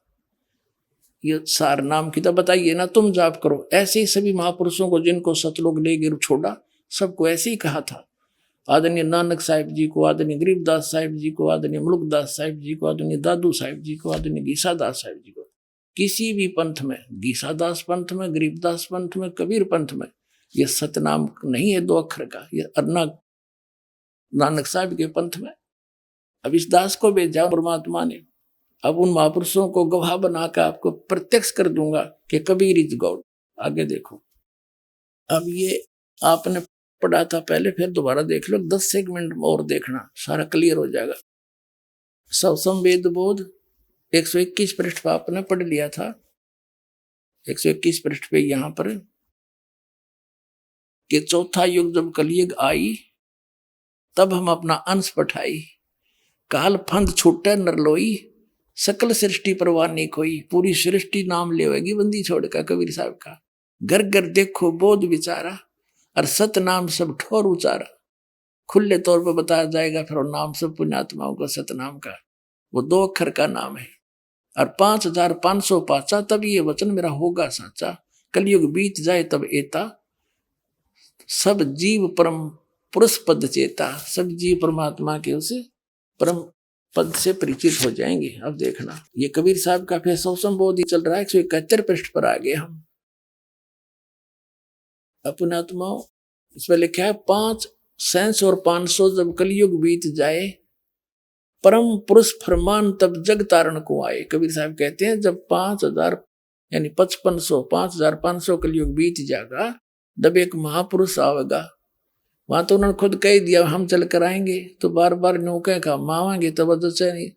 ये सार नाम की तो बताइए ना, तुम जाप करो। ऐसे ही सभी महापुरुषों को जिनको सतलोक ले गिर छोड़ा, सबको ऐसे ही कहा था। आदरणीय नानक साहिब जी को, आदरणीय गरीबदास साहिब जी को, आदरणीय मुल्कदास साहिब जी को, आदरणीय दादू साहिब जी को, आदरणीय गीसादास साहिब जी को। किसी भी पंथ में, गीसादास पंथ में, गरीबदास पंथ में, कबीर पंथ में, ये सतनाम नहीं है 2 अक्षर का। ये अर्ना नानक साहिब के पंथ में। अब इस दास को भेजा परमात्मा ने। अब उन महापुरुषों को गवाह बनाकर आपको प्रत्यक्ष कर दूंगा कि कबीर इज गॉड। आगे देखो। अब ये आपने पढ़ा था पहले, फिर दोबारा देख लो। 10 सेगमेंट और देखना, सारा क्लियर हो जाएगा। सवसम वेद बोध 121 पृष्ठ पर आपने पढ़ लिया था। 121 पृष्ठ पे यहां पर कि चौथा युग जब कलयुग आई, तब हम अपना अंश पठाई। काल फंद छूटे नरलोई, सकल सृष्टि परवाह नहीं कोई। पूरी सृष्टि नाम लेवेगी बंदी छोड़कर। कबीर साहब का घर घर देखो बोध विचारा, और सत नाम सब ठोर उचारा। खुले तौर पर बताया जाएगा फिर नाम सब पुण्यात्माओं का सतनाम का। वो 2 अक्षर का नाम है। और 5505 तब ये वचन मेरा होगा साचा। कलयुग बीत जाए तब एता, सब जीव परम पुरुष पद चेता। सब जीव परमात्मा के उसे परम पद से परिचित हो जाएंगे। अब देखना, ये कबीर साहब का फिर सौसम बोध ही चल रहा है। 171 पृष्ठ पर आ गए हम। पुण्यात्माओं, इसमें लिखा है 5 सेंस और 500 जब कलयुग बीत जाए, परम पुरुष फरमान तब जग तारण को आए। कबीर साहब कहते हैं जब 5000 यानी 5500 कलयुग बीत जाएगा, जब एक महापुरुष आवेगा। वहां तो उन्होंने खुद कह दिया हम चल कर आएंगे, तो बार बार नौके का मावांगे तब नहीं,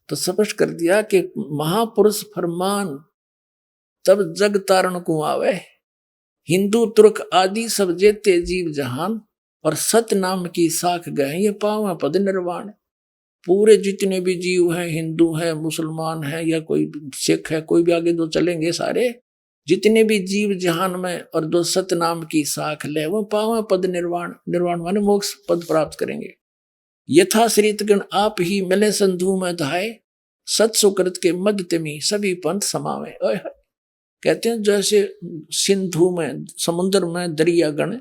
तो स्पष्ट कर दिया कि महापुरुष फरमान तब जग तारण को आवे। हिंदू तुर्क आदि सब जेते जीव जहान, और सत नाम की साख गए ये पावा पद निर्वाण। पूरे जितने भी जीव हैं, हिंदू हैं, मुसलमान हैं, या कोई सिख है, कोई भी आगे जो चलेंगे, सारे जितने भी जीव जहान में और जो सत नाम की साख ले, वो पावा पद निर्वाण। निर्वाण माने मोक्ष पद प्राप्त करेंगे। यथा श्रीतगण आप ही मिले संधु में धाये, सत सुकृत के मध्य तिमी सभी पंथ समावे। कहते हैं जैसे सिंधु में, समुद्र में दरियागण,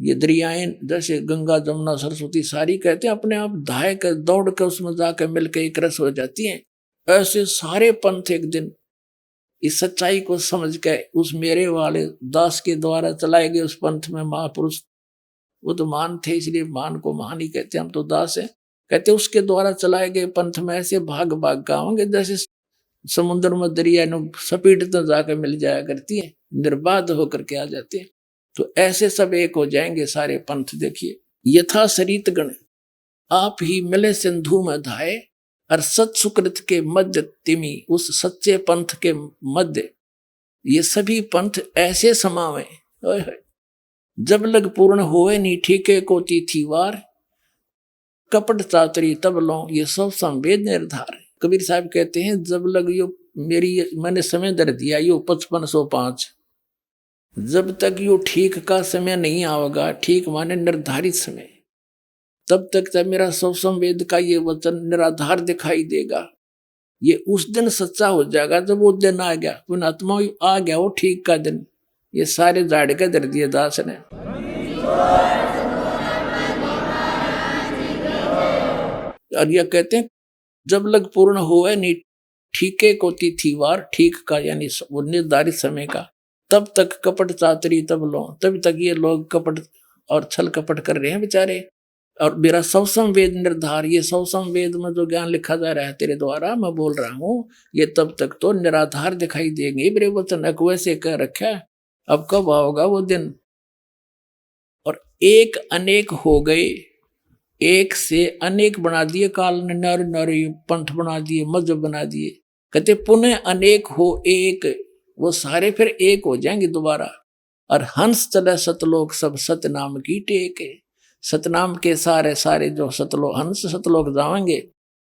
ये दरियाएं जैसे गंगा जमुना सरस्वती सारी कहते हैं अपने आप धाय कर दौड़ कर उसमें जाकर मिलकर एक रस हो जाती हैं। ऐसे सारे पंथ एक दिन इस सच्चाई को समझ के उस मेरे वाले दास के द्वारा चलाए गए उस पंथ में महापुरुष, वो तो मान थे इसलिए मान को महान ही कहते हैं, हम तो दास हैं। कहते उसके द्वारा चलाए गए पंथ में ऐसे भाग भाग का होंगे जैसे समुद्र में दरिया सपीट तो जाकर मिल जाया करती है, निर्बाध होकर के आ जाते हैं। तो ऐसे सब एक हो जाएंगे सारे पंथ। देखिए, यथा सरित गण आप ही मिले सिंधु में धाये, और सत सुकृत के मध्य तिमी, उस सच्चे पंथ के मध्य ये सभी पंथ ऐसे समावे। ओए होए, जब लग पूर्ण होए नी ठीके को तिथि वार, कपट चातरी तब लो ये सब संवेद निर्धार। कबीर साहब कहते हैं जब लग यो मैंने समय दर दिया यो 5505, जब तक यो ठीक का समय नहीं आवेगा, ठीक माने निर्धारित समय, तब तक जब मेरा सब संवेद का ये वचन निराधार दिखाई देगा। ये उस दिन सच्चा हो जाएगा जब वो दिन आ गया, पुण्यात्मा आ गया वो ठीक का दिन। ये सारे झाड़ के दर दिए दास ने। और ये कहते हैं जब लग पूर्ण हुए नी ठीके को तिथिवार, ठीक का यानी वो निर्धारित समय का, तब तक कपट चातरी तब लो, तब तक ये लोग कपट और छल कपट कर रहे हैं बेचारे। और मेरा सब संवेद निर्धार, ये सब संवेद में जो ज्ञान लिखा जा रहा है तेरे द्वारा मैं बोल रहा हूँ, ये तब तक तो निराधार दिखाई देंगे। मेरे वचन वैसे कह रखा है, अब कब आओगा वो दिन। और एक अनेक हो गए, एक से अनेक बना दिए, काल ने नर नर पंथ बना दिए, मजहब बना दिए। कहते पुनः अनेक हो एक, वो सारे फिर एक हो जाएंगे दोबारा। और हंस चले सतलोक सब सतनाम की टेक, सतनाम के सारे सारे जो सतलोक हंस सतलोक जाएंगे।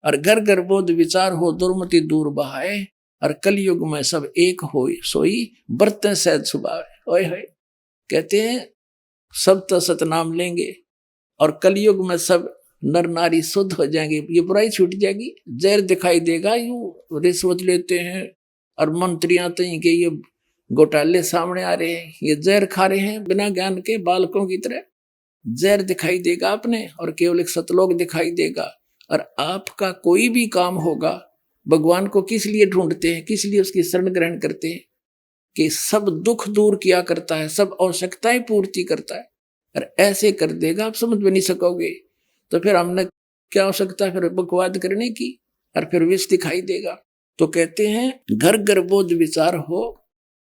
और घर घर बोध विचार हो दुर्मति दूर बहाए, और कलयुग में सब एक हो सोई बरते सहज सुभावे। ओए होए, कहते हैं सब तो सतनाम लेंगे और कलयुग में सब नर नारी शुद्ध हो जाएंगे, ये बुराई छूट जाएगी। जहर दिखाई देगा, यूं रिश्वत लेते हैं और मंत्रियां तो के ये घोटाले सामने आ रहे हैं, ये जहर खा रहे हैं बिना ज्ञान के बालकों की तरह। जहर दिखाई देगा अपने और केवल एक सतलोक दिखाई देगा। और आपका कोई भी काम होगा, भगवान को किस लिए ढूंढते हैं, किस लिए उसकी शरण ग्रहण करते हैं? कि सब दुख दूर किया करता है, सब आवश्यकताएं पूर्ति करता है। और ऐसे कर देगा, आप समझ में नहीं सकोगे। तो फिर हमने क्या आवश्यकता फिर बकवाद करने की, और फिर विष दिखाई देगा। तो कहते हैं घर घर बोझ विचार हो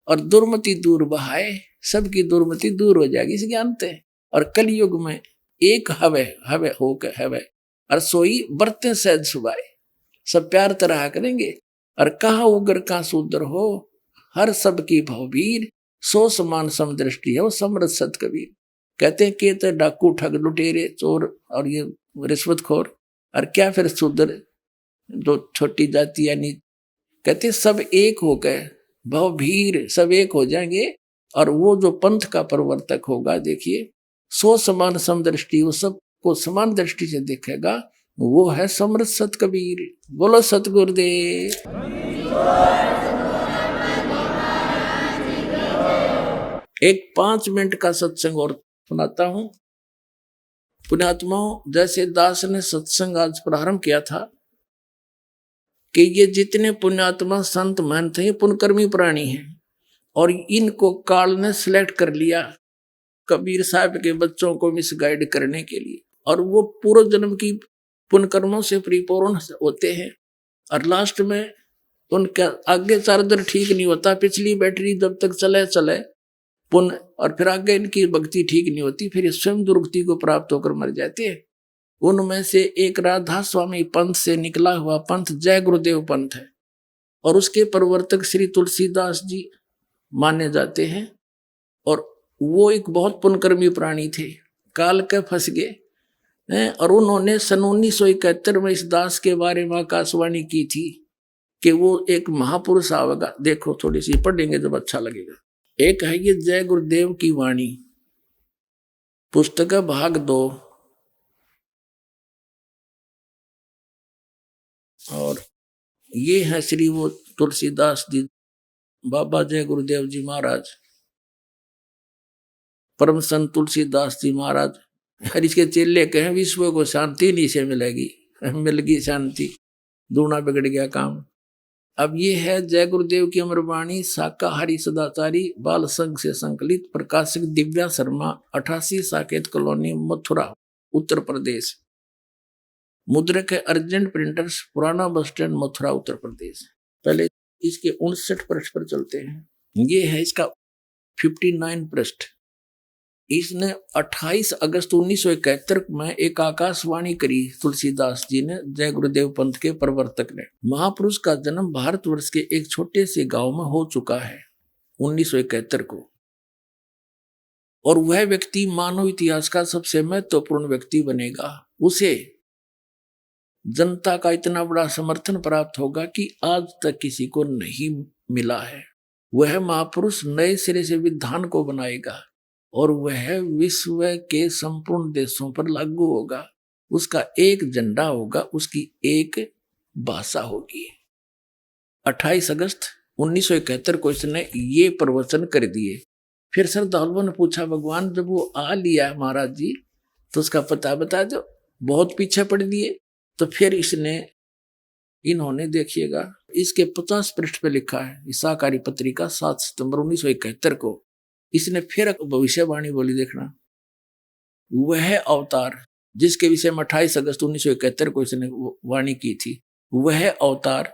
और दुर्मति दूर बहाए, सबकी दुर्मति दूर हो जाएगी इस ज्ञान से। और कलयुग में एक हवे हवे हो के हवे, और सोई बरते सहज सुभाए, सब प्यार तरह करेंगे। और कहा उग्र का सूद्र हो, हर सब की भववीर, सो समान समदृष्टि हो समृद्ध सत कबीर। कहते हैं कि तो डाकू ठग लुटेरे चोर और ये रिश्वतखोर, और क्या फिर शूद्र जो छोटी जाति यानी, कहते सब एक हो गए भवभीर, सब एक हो जाएंगे। और वो जो पंथ का प्रवर्तक होगा, देखिए सो समान समदृष्टि, वो सबको समान दृष्टि से देखेगा, वो है समृद्ध सत कबीर। बोलो सतगुरुदेव। एक 5 मिनट का सत्संग और सुनाता हूं। पुण्यात्माओं, जैसे दास ने सत्संग आज प्रारंभ किया था कि ये जितने पुण्यात्मा संत महंत हैं ये पुण्यकर्मी प्राणी हैं, और इनको काल ने सिलेक्ट कर लिया कबीर साहब के बच्चों को मिसगाइड करने के लिए। और वो पूर्व जन्म की पुण्यकर्मों से परिपूर्ण होते हैं, और लास्ट में उनका आगे चार्जर ठीक नहीं होता, पिछली बैटरी जब तक चले चले पुण्य, और फिर आगे इनकी भक्ति ठीक नहीं होती, फिर स्वयं दुर्गति को प्राप्त होकर मर जाते हैं। उनमें से एक राधा स्वामी पंथ से निकला हुआ पंथ जय गुरुदेव पंथ है, और उसके प्रवर्तक श्री तुलसीदास जी माने जाते हैं। और वो एक बहुत पुण्यकर्मी प्राणी थे, काल के फंस गए। और उन्होंने सन 1971 में इस दास के बारे में आकाशवाणी की थी कि वो एक महापुरुष आवेगा। देखो थोड़ी सी पढ़ेंगे जब अच्छा लगेगा। एक है ये जय गुरुदेव की वाणी, पुस्तक भाग 2, और ये है श्री वो तुलसीदास जी, बाबा जय गुरुदेव जी महाराज, परम संत तुलसीदास जी महाराज। और इसके चेले कहें विश्व को शांति नहीं से मिलेगी, मिल गई शांति, दूना बिगड़ गया काम। अब ये है जय गुरुदेव की अमरवाणी, शाकाहारी सदाचारी बाल संघ से संकलित, प्रकाशक दिव्या शर्मा, 88 साकेत कॉलोनी, मथुरा, उत्तर प्रदेश। मुद्रक है अर्जेंट प्रिंटर्स, पुराना बस स्टैंड, मथुरा, उत्तर प्रदेश। पहले इसके 59 पृष्ठ पर चलते हैं। ये है इसका 59 पृष्ठ। इसने 28 अगस्त 1971 में एक आकाशवाणी करी तुलसीदास जी ने, जय गुरुदेव पंथ के प्रवर्तक ने। महापुरुष का जन्म भारतवर्ष के एक छोटे से गांव में हो चुका है 1971 को, और वह व्यक्ति मानव इतिहास का सबसे महत्वपूर्ण व्यक्ति बनेगा। उसे जनता का इतना बड़ा समर्थन प्राप्त होगा कि आज तक किसी को नहीं मिला है। वह महापुरुष नए सिरे से विधान को बनाएगा और वह विश्व के संपूर्ण देशों पर लागू होगा। उसका एक झंडा होगा, उसकी एक भाषा होगी। 28 अगस्त 1971 को इसने ये प्रवचन कर दिए। फिर श्रद्धालुओं ने पूछा, भगवान जब वो आ लिया महाराज जी तो उसका पता बता दो, बहुत पीछे पड़ दिए। तो फिर इन्होंने देखिएगा, इसके 50 पृष्ठ पे लिखा है, ईसाकारी पत्रिका 7 सितंबर 1971 को इसने फिर भविष्यवाणी बोली। देखना, वह अवतार जिसके विषय में 28 अगस्त 1971 को इसने वाणी की थी, वह अवतार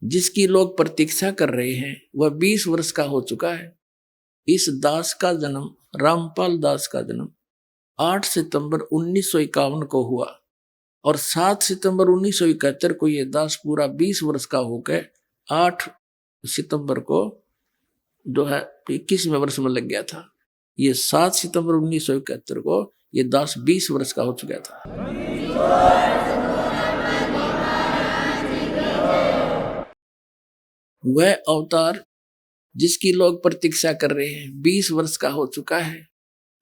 जिसकी लोग प्रतीक्षा कर रहे हैं, वह 20 वर्ष का हो चुका है। इस दास का जन्म, रामपाल दास का जन्म 8 सितंबर 1951 को हुआ और 7 सितंबर 1971 को ये दास पूरा 20 वर्ष का होकर 8 सितंबर को जो है 21वें वर्ष में लग गया था। ये 7 सितंबर 1971 को ये दास 20 वर्ष का हो चुका था। वह अवतार जिसकी लोग प्रतीक्षा कर रहे हैं 20 वर्ष का हो चुका है,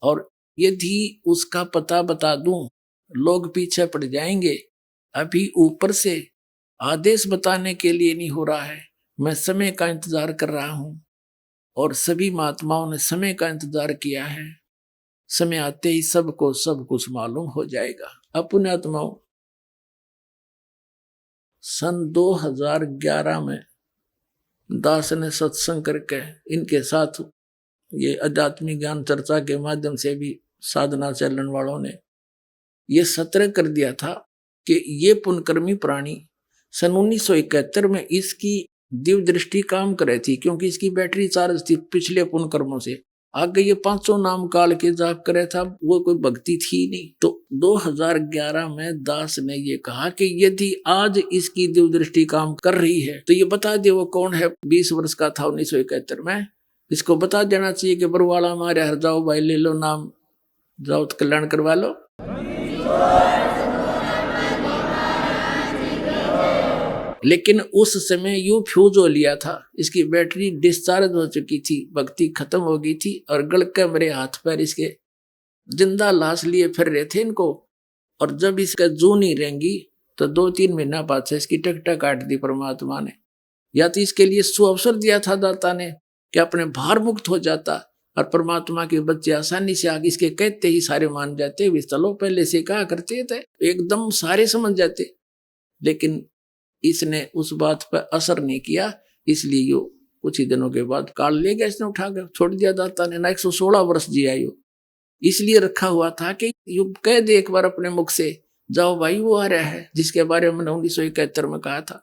और यदि उसका पता बता दूं लोग पीछे पड़ जाएंगे। अभी ऊपर से आदेश बताने के लिए नहीं हो रहा है, मैं समय का इंतजार कर रहा हूं और सभी महात्माओं ने समय का इंतजार किया है। समय आते ही सबको सब कुछ मालूम हो जाएगा। अपने आत्माओं, सन 2011 में दास ने सत्संग करके इनके साथ ये आध्यात्मिक ज्ञान चर्चा के माध्यम से भी साधना चलन वालों ने ये सतर्क कर दिया था कि ये पुनकर्मी प्राणी सन 1971 में इसकी दिव्य दृष्टि काम कर रही थी, क्योंकि इसकी बैटरी चार्ज थी पिछले पुनकर्मों से। आगे ये 500 नाम काल के जाप करे था, वो कोई भक्ति थी नहीं। तो 2011 में दास ने ये कहा कि यदि आज इसकी दिव्य दृष्टि काम कर रही है तो ये बता दे वो कौन है। 20 वर्ष का था 1971 में, इसको बता देना चाहिए कि बरवाला मारे हर जाओ भाई, ले लो नाम, जाओ तो कल्याण करवा लो। लेकिन उस समय यू फ्यूज हो लिया था, इसकी बैटरी डिस्चार्ज हो चुकी थी, भक्ति खत्म हो गई थी, और गल के मेरे हाथ पैर इसके जिंदा लाश लिए फिर रहे थे इनको। और जब इसका जू नहीं रहेंगी तो 2-3 महीना बाद से इसकी टकटा काट दी परमात्मा ने। या तो इसके लिए सुअवसर दिया था दाता ने कि अपने भार मुक्त हो जाता, और परमात्मा के बच्चे आसानी से आगे इसके कहते ही सारे मान जाते। वे चलो पहले से कहा करते थे, एकदम सारे समझ जाते। लेकिन इसने उस बात पर असर नहीं किया, इसलिए यो कुछ ही दिनों के बाद काल ले गया, इसने उठा कर छोड़ दिया दाता ने। ना 116 वर्ष जिया यो, इसलिए रखा हुआ था कि यो कह दे एक बार अपने मुख से, जाओ भाई वो आ रहा है जिसके बारे में 1971 में कहा था।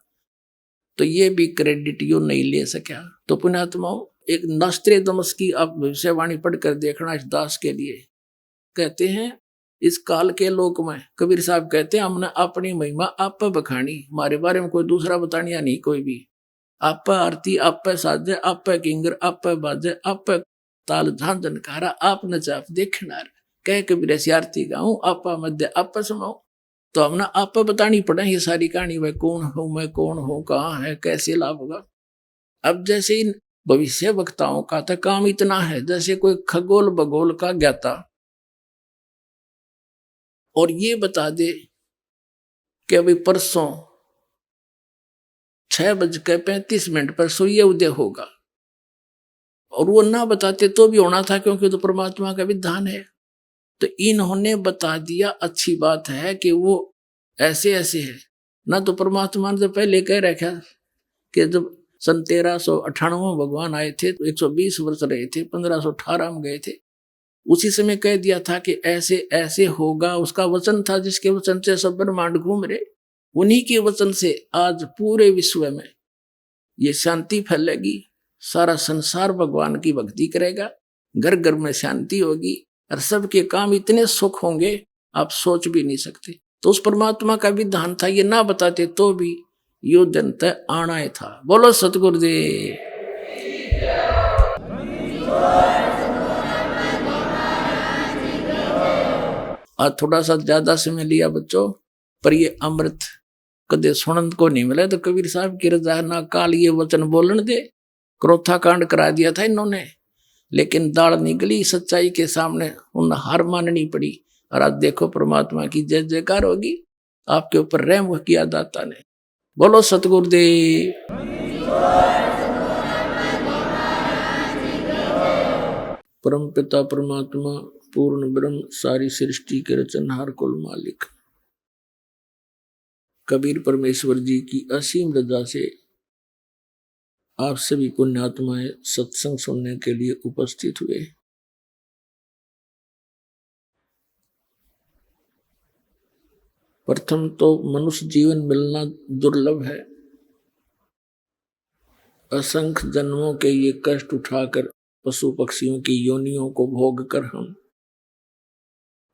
तो ये भी क्रेडिट यो नहीं ले सका। तो पुण्यात्माओं, एक नस्त्रेदमस की आप भविष्यवाणी पढ़कर देखना इस दास के लिए। कहते हैं इस काल के लोक में कबीर साहब कहते हैं, हमने अपनी महिमा आप पे बखानी, हमारे बारे में कोई दूसरा बतानिया नहीं कोई भी। आप पे आरती, आप पे साजे, आप पे किंगर, आप पे बाजे, आप पे ताल झांझन कारा, आप नचाप देखनार, कह कबीर ऐसी आरती गाऊं, आप मध्य आप पे समाऊं। तो हमने आप पे बतानी पड़े ये सारी कहानी, वह कौन हूं, मैं कौन हूं, कहाँ है, कैसे लाभ होगा। अब जैसे इन भविष्य वक्ताओं का तो काम इतना है जैसे कोई खगोल भगोल का ज्ञाता, और ये बता दे कि अभी परसों 6:35 पर सूर्य उदय होगा, और वो ना बताते तो भी होना था, क्योंकि तो परमात्मा का विधान है। तो इन्होंने बता दिया, अच्छी बात है कि वो ऐसे ऐसे है ना। तो परमात्मा ने तो पहले कह रखा कि जब सन 1398 भगवान आए थे तो 120 वर्ष रहे थे, 1518 में गए थे। उसी समय कह दिया था कि ऐसे ऐसे होगा, उसका वचन था, जिसके वचन से सब ब्रह्मांड घूम रहे। उन्हीं के वचन से आज पूरे विश्व में ये शांति फैलेगी, सारा संसार भगवान की भक्ति करेगा, घर घर में शांति होगी और सबके काम इतने सुख होंगे आप सोच भी नहीं सकते। तो उस परमात्मा का विधान था, ये ना बताते तो भी यो दिन तय आना ही था। बोलो सतगुरुदेव। आज थोड़ा सा ज्यादा समय लिया बच्चों, पर ये अमृत कदे सुनन को नहीं मिला। तो कबीर साहब की रजा ना काल ये वचन बोलन दे, क्रोथा कांड करा दिया था इन्होंने, लेकिन दाढ़ निकली सच्चाई के सामने, उन हार माननी पड़ी। और आज देखो परमात्मा की जय जयकार होगी, आपके ऊपर रहम किया दाता ने। बोलो सतगुरुदेव। परम पिता परमात्मा पूर्ण ब्रह्म सारी सृष्टि के रचनहार कुल मालिक कबीर परमेश्वर जी की असीम रजा से आप सभी पुण्यात्माएं सत्संग सुनने के लिए उपस्थित हुए। प्रथम तो मनुष्य जीवन मिलना दुर्लभ है। असंख्य जन्मों के ये कष्ट उठाकर पशु पक्षियों की योनियों को भोग कर हम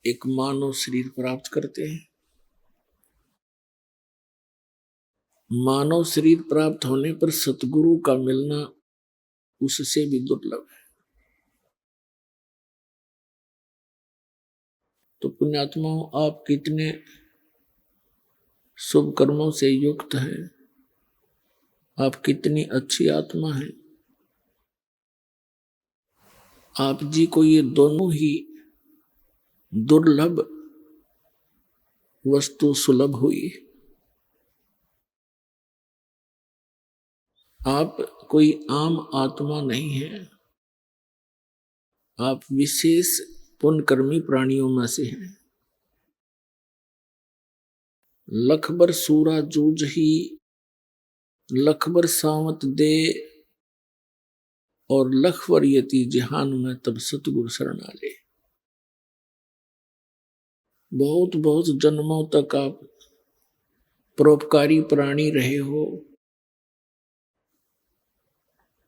एक मानव शरीर प्राप्त करते हैं। मानव शरीर प्राप्त होने पर सतगुरु का मिलना उससे भी दुर्लभ है। तो पुण्यात्माओं, आप कितने शुभ कर्मों से युक्त हैं, आप कितनी अच्छी आत्मा हैं। आप जी को ये दोनों ही दुर्लभ वस्तु सुलभ हुई। आप कोई आम आत्मा नहीं है, आप विशेष पुण्यकर्मी प्राणियों में से हैं। लखबर सूरा जूझ ही लखबर सावत दे, और लखबर यति जहान में तब सतगुरु शरणा ले। बहुत बहुत जन्मों तक आप परोपकारी प्राणी रहे हो,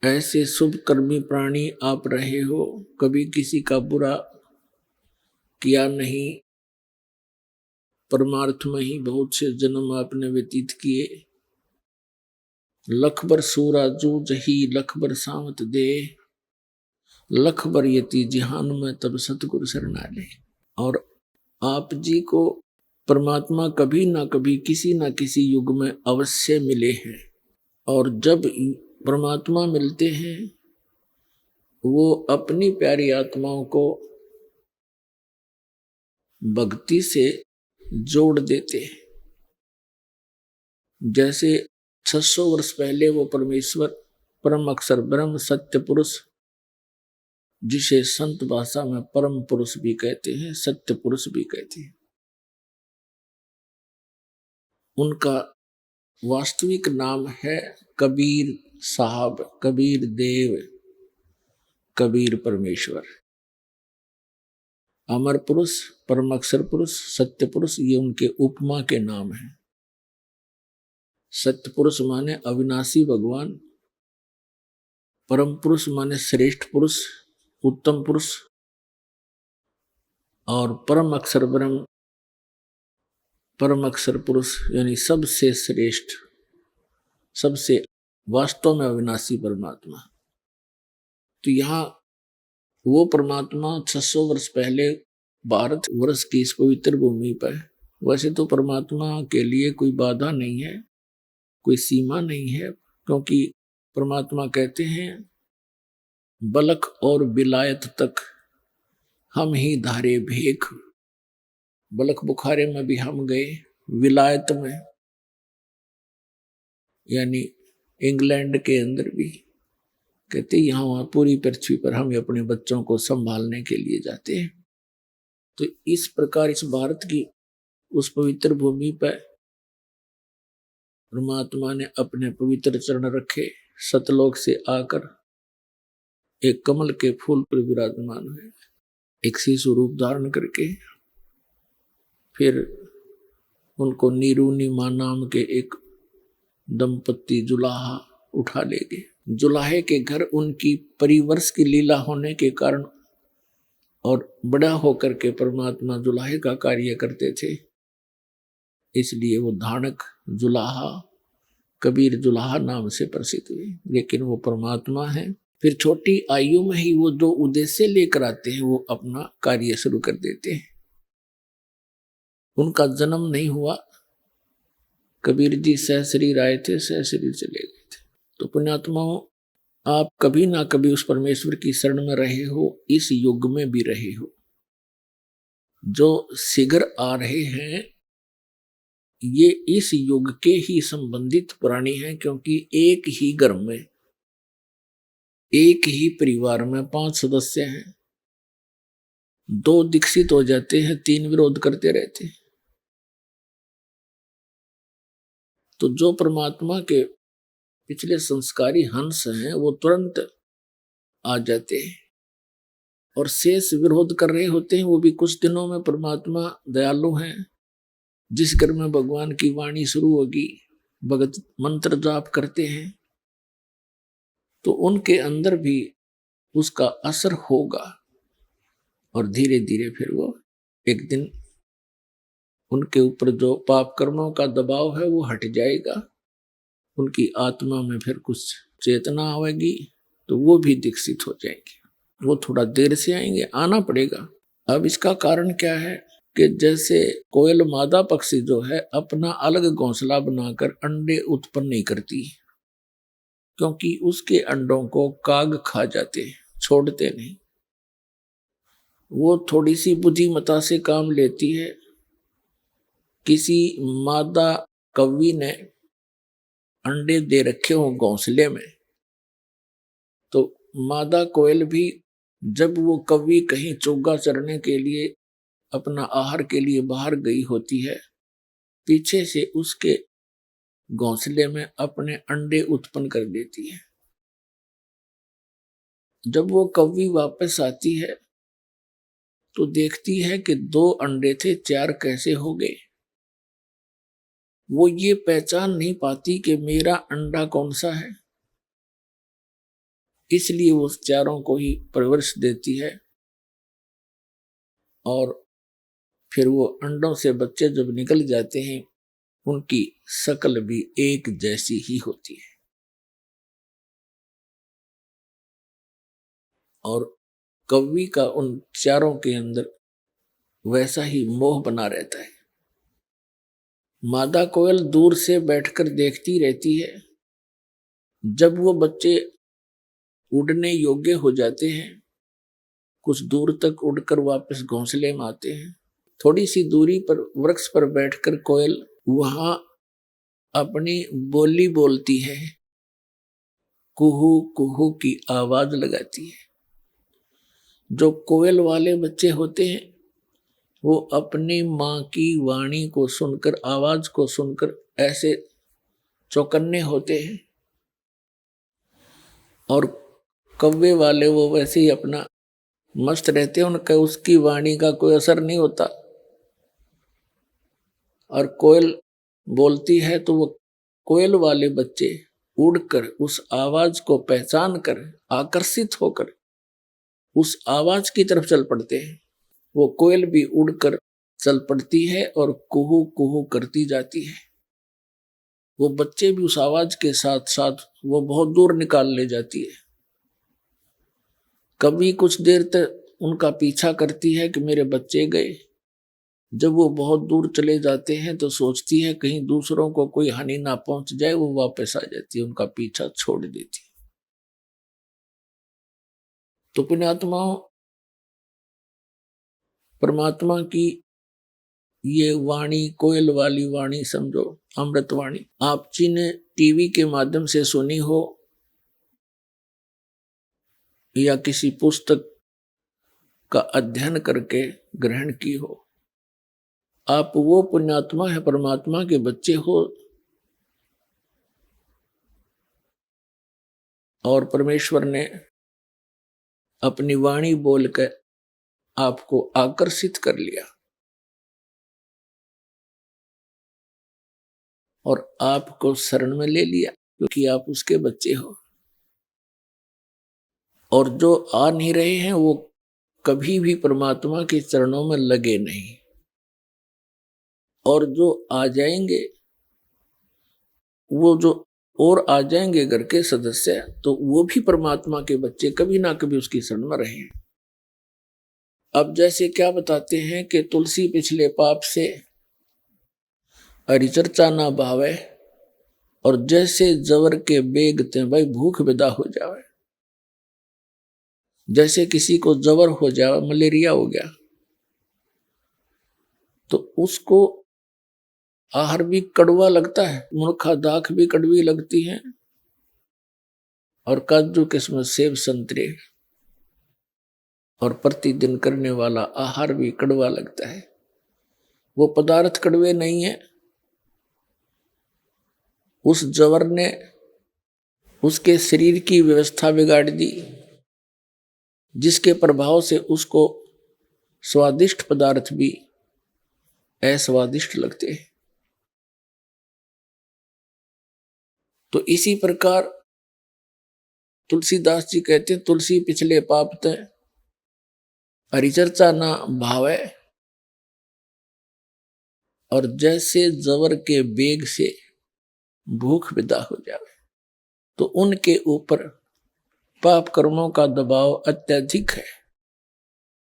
ऐसे शुभ कर्मी प्राणी आप रहे हो, कभी किसी का बुरा किया नहीं। परमार्थ में ही बहुत से जन्म आपने व्यतीत किए। लखबर सूरा जूझ ही लखबर सावत दे, लखबर यति जिहान में तब सतगुरु शरणा ले। और आप जी को परमात्मा कभी ना कभी किसी ना किसी युग में अवश्य मिले हैं। और जब परमात्मा मिलते हैं वो अपनी प्यारी आत्माओं को भक्ति से जोड़ देते हैं। जैसे 600 वर्ष पहले वो परमेश्वर परम अक्षर ब्रह्म सत्य पुरुष, जिसे संत भाषा में परम पुरुष भी कहते हैं, सत्य पुरुष भी कहते हैं, उनका वास्तविक नाम है कबीर साहब, कबीर देव, कबीर परमेश्वर। अमर पुरुष, परम अक्षर पुरुष, सत्य पुरुष, ये उनके उपमा के नाम हैं। सत्य पुरुष माने अविनाशी भगवान, परम पुरुष माने श्रेष्ठ पुरुष, उत्तम पुरुष, और परम अक्षर ब्रह्म, परम अक्षर पुरुष यानी सबसे श्रेष्ठ, सबसे वास्तव में अविनाशी परमात्मा। तो यहाँ वो परमात्मा 600 वर्ष पहले भारत वर्ष की इस पवित्र भूमि पर, वैसे तो परमात्मा के लिए कोई बाधा नहीं है, कोई सीमा नहीं है, क्योंकि परमात्मा कहते हैं बलख और विलायत तक हम ही धारे भेख। बलख बुखारे में भी हम गए, विलायत में यानी इंग्लैंड के अंदर भी, कहते यहाँ वहाँ पूरी पृथ्वी पर हम अपने बच्चों को संभालने के लिए जाते हैं। तो इस प्रकार इस भारत की उस पवित्र भूमि पर परमात्मा ने अपने पवित्र चरण रखे, सतलोक से आकर एक कमल के फूल पर विराजमान हुए, एक शिशु रूप धारण करके। फिर उनको नीरूनी मां नाम के एक दंपत्ति जुलाहा उठा ले गए। जुलाहे के घर उनकी परिवर्ष की लीला होने के कारण और बड़ा होकर के परमात्मा जुलाहे का कार्य करते थे, इसलिए वो धानक जुलाहा, कबीर जुलाहा नाम से प्रसिद्ध हुए। लेकिन वो परमात्मा है। फिर छोटी आयु में ही वो जो उद्देश्य लेकर आते हैं वो अपना कार्य शुरू कर देते हैं। उनका जन्म नहीं हुआ, कबीर जी सहशरीर आए थे, सहशरीर चले गए थे। तो पुण्यात्माओं, आप कभी ना कभी उस परमेश्वर की शरण में रहे हो, इस युग में भी रहे हो। जो शीघ्र आ रहे हैं ये इस युग के ही संबंधित प्राणी हैं, क्योंकि एक ही घर में, एक ही परिवार में 5 सदस्य हैं। 2 दीक्षित हो जाते हैं, 3 विरोध करते रहते हैं। तो जो परमात्मा के पिछले संस्कारी हंस हैं वो तुरंत आ जाते हैं, और शेष विरोध कर रहे होते हैं वो भी कुछ दिनों में। परमात्मा दयालु हैं। जिस घर में भगवान की वाणी शुरू होगी, भगत मंत्र जाप करते हैं, तो उनके अंदर भी उसका असर होगा, और धीरे धीरे फिर वो एक दिन उनके ऊपर जो पाप कर्मों का दबाव है वो हट जाएगा। उनकी आत्मा में फिर कुछ चेतना आएगी, तो वो भी दीक्षित हो जाएंगे। वो थोड़ा देर से आएंगे, आना पड़ेगा। अब इसका कारण क्या है कि जैसे कोयल मादा पक्षी जो है अपना अलग घोंसला बनाकर अंडे उत्पन्न नहीं करती, क्योंकि उसके अंडों को काग खा जाते हैं, छोड़ते नहीं। वो थोड़ी सी बुद्धिमता से काम लेती है। किसी मादा कौवी ने अंडे दे रखे हो घोंसले में, तो मादा कोयल भी जब वो कौवी कहीं चोगा चरने के लिए, अपना आहार के लिए बाहर गई होती है, पीछे से उसके घोंसले में अपने अंडे उत्पन्न कर देती है। जब वो कौवी वापस आती है तो देखती है कि 2 अंडे थे, 4 कैसे हो गए। वो ये पहचान नहीं पाती कि मेरा अंडा कौन सा है, इसलिए वो चारों को ही परवरिश देती है, और फिर वो अंडों से बच्चे जब निकल जाते हैं उनकी शक्ल भी एक जैसी ही होती है, और कौवी का उन चारों के अंदर वैसा ही मोह बना रहता है। मादा कोयल दूर से बैठकर देखती रहती है। जब वो बच्चे उड़ने योग्य हो जाते हैं, कुछ दूर तक उड़कर वापस घोंसले में आते हैं। थोड़ी सी दूरी पर वृक्ष पर बैठकर कोयल वहां अपनी बोली बोलती है, कुहू कुहू की आवाज लगाती है। जो कोयल वाले बच्चे होते हैं वो अपनी माँ की वाणी को सुनकर, आवाज को सुनकर ऐसे चौकन्ने होते हैं, और कौवे वाले वो वैसे ही अपना मस्त रहते हैं। उनका उसकी वाणी का कोई असर नहीं होता, और कोयल बोलती है तो वो कोयल वाले बच्चे उड़कर उस आवाज को पहचान कर, आकर्षित होकर उस आवाज की तरफ चल पड़ते हैं। वो कोयल भी उड़कर चल पड़ती है और कुहू कुहू करती जाती है। वो बच्चे भी उस आवाज के साथ साथ वो बहुत दूर निकाल ले जाती है। कभी कुछ देर तक उनका पीछा करती है कि मेरे बच्चे गए। जब वो बहुत दूर चले जाते हैं तो सोचती है कहीं दूसरों को कोई हानि ना पहुंच जाए, वो वापस आ जाती है, उनका पीछा छोड़ देती है। तो पुण्यात्माओं, परमात्मा की ये वाणी, कोयल वाली वाणी समझो, अमृत वाणी। आप जी ने टीवी के माध्यम से सुनी हो या किसी पुस्तक का अध्ययन करके ग्रहण की हो, आप वो पुण्यात्मा है, परमात्मा के बच्चे हो, और परमेश्वर ने अपनी वाणी बोलकर आपको आकर्षित कर लिया और आपको शरण में ले लिया, क्योंकि आप उसके बच्चे हो। और जो आ नहीं रहे हैं वो कभी भी परमात्मा के चरणों में लगे नहीं, और जो आ जाएंगे वो जो और आ जाएंगे घर के सदस्य, तो वो भी परमात्मा के बच्चे कभी ना कभी उसकी शरण में रहे। अब जैसे क्या बताते हैं कि तुलसी पिछले पाप से हरिचर्चा ना भावे, और जैसे जवर के बेगते भाई भूख विदा हो जावे। जैसे किसी को जवर हो जाए, मलेरिया हो गया, तो उसको आहार भी कड़वा लगता है, मूर्खा दाख भी कड़वी लगती है, और काजू किस्मत सेब संतरे और प्रतिदिन करने वाला आहार भी कड़वा लगता है। वो पदार्थ कड़वे नहीं है, उस जवर ने उसके शरीर की व्यवस्था बिगाड़ दी, जिसके प्रभाव से उसको स्वादिष्ट पदार्थ भी अस्वादिष्ट लगते हैं। तो इसी प्रकार तुलसीदास जी कहते हैं, तुलसी पिछले पाप ते हरिचर्चा ना भावे, और जैसे जवर के बेग से भूख विदा हो जावे। तो उनके ऊपर पाप कर्मों का दबाव अत्यधिक है,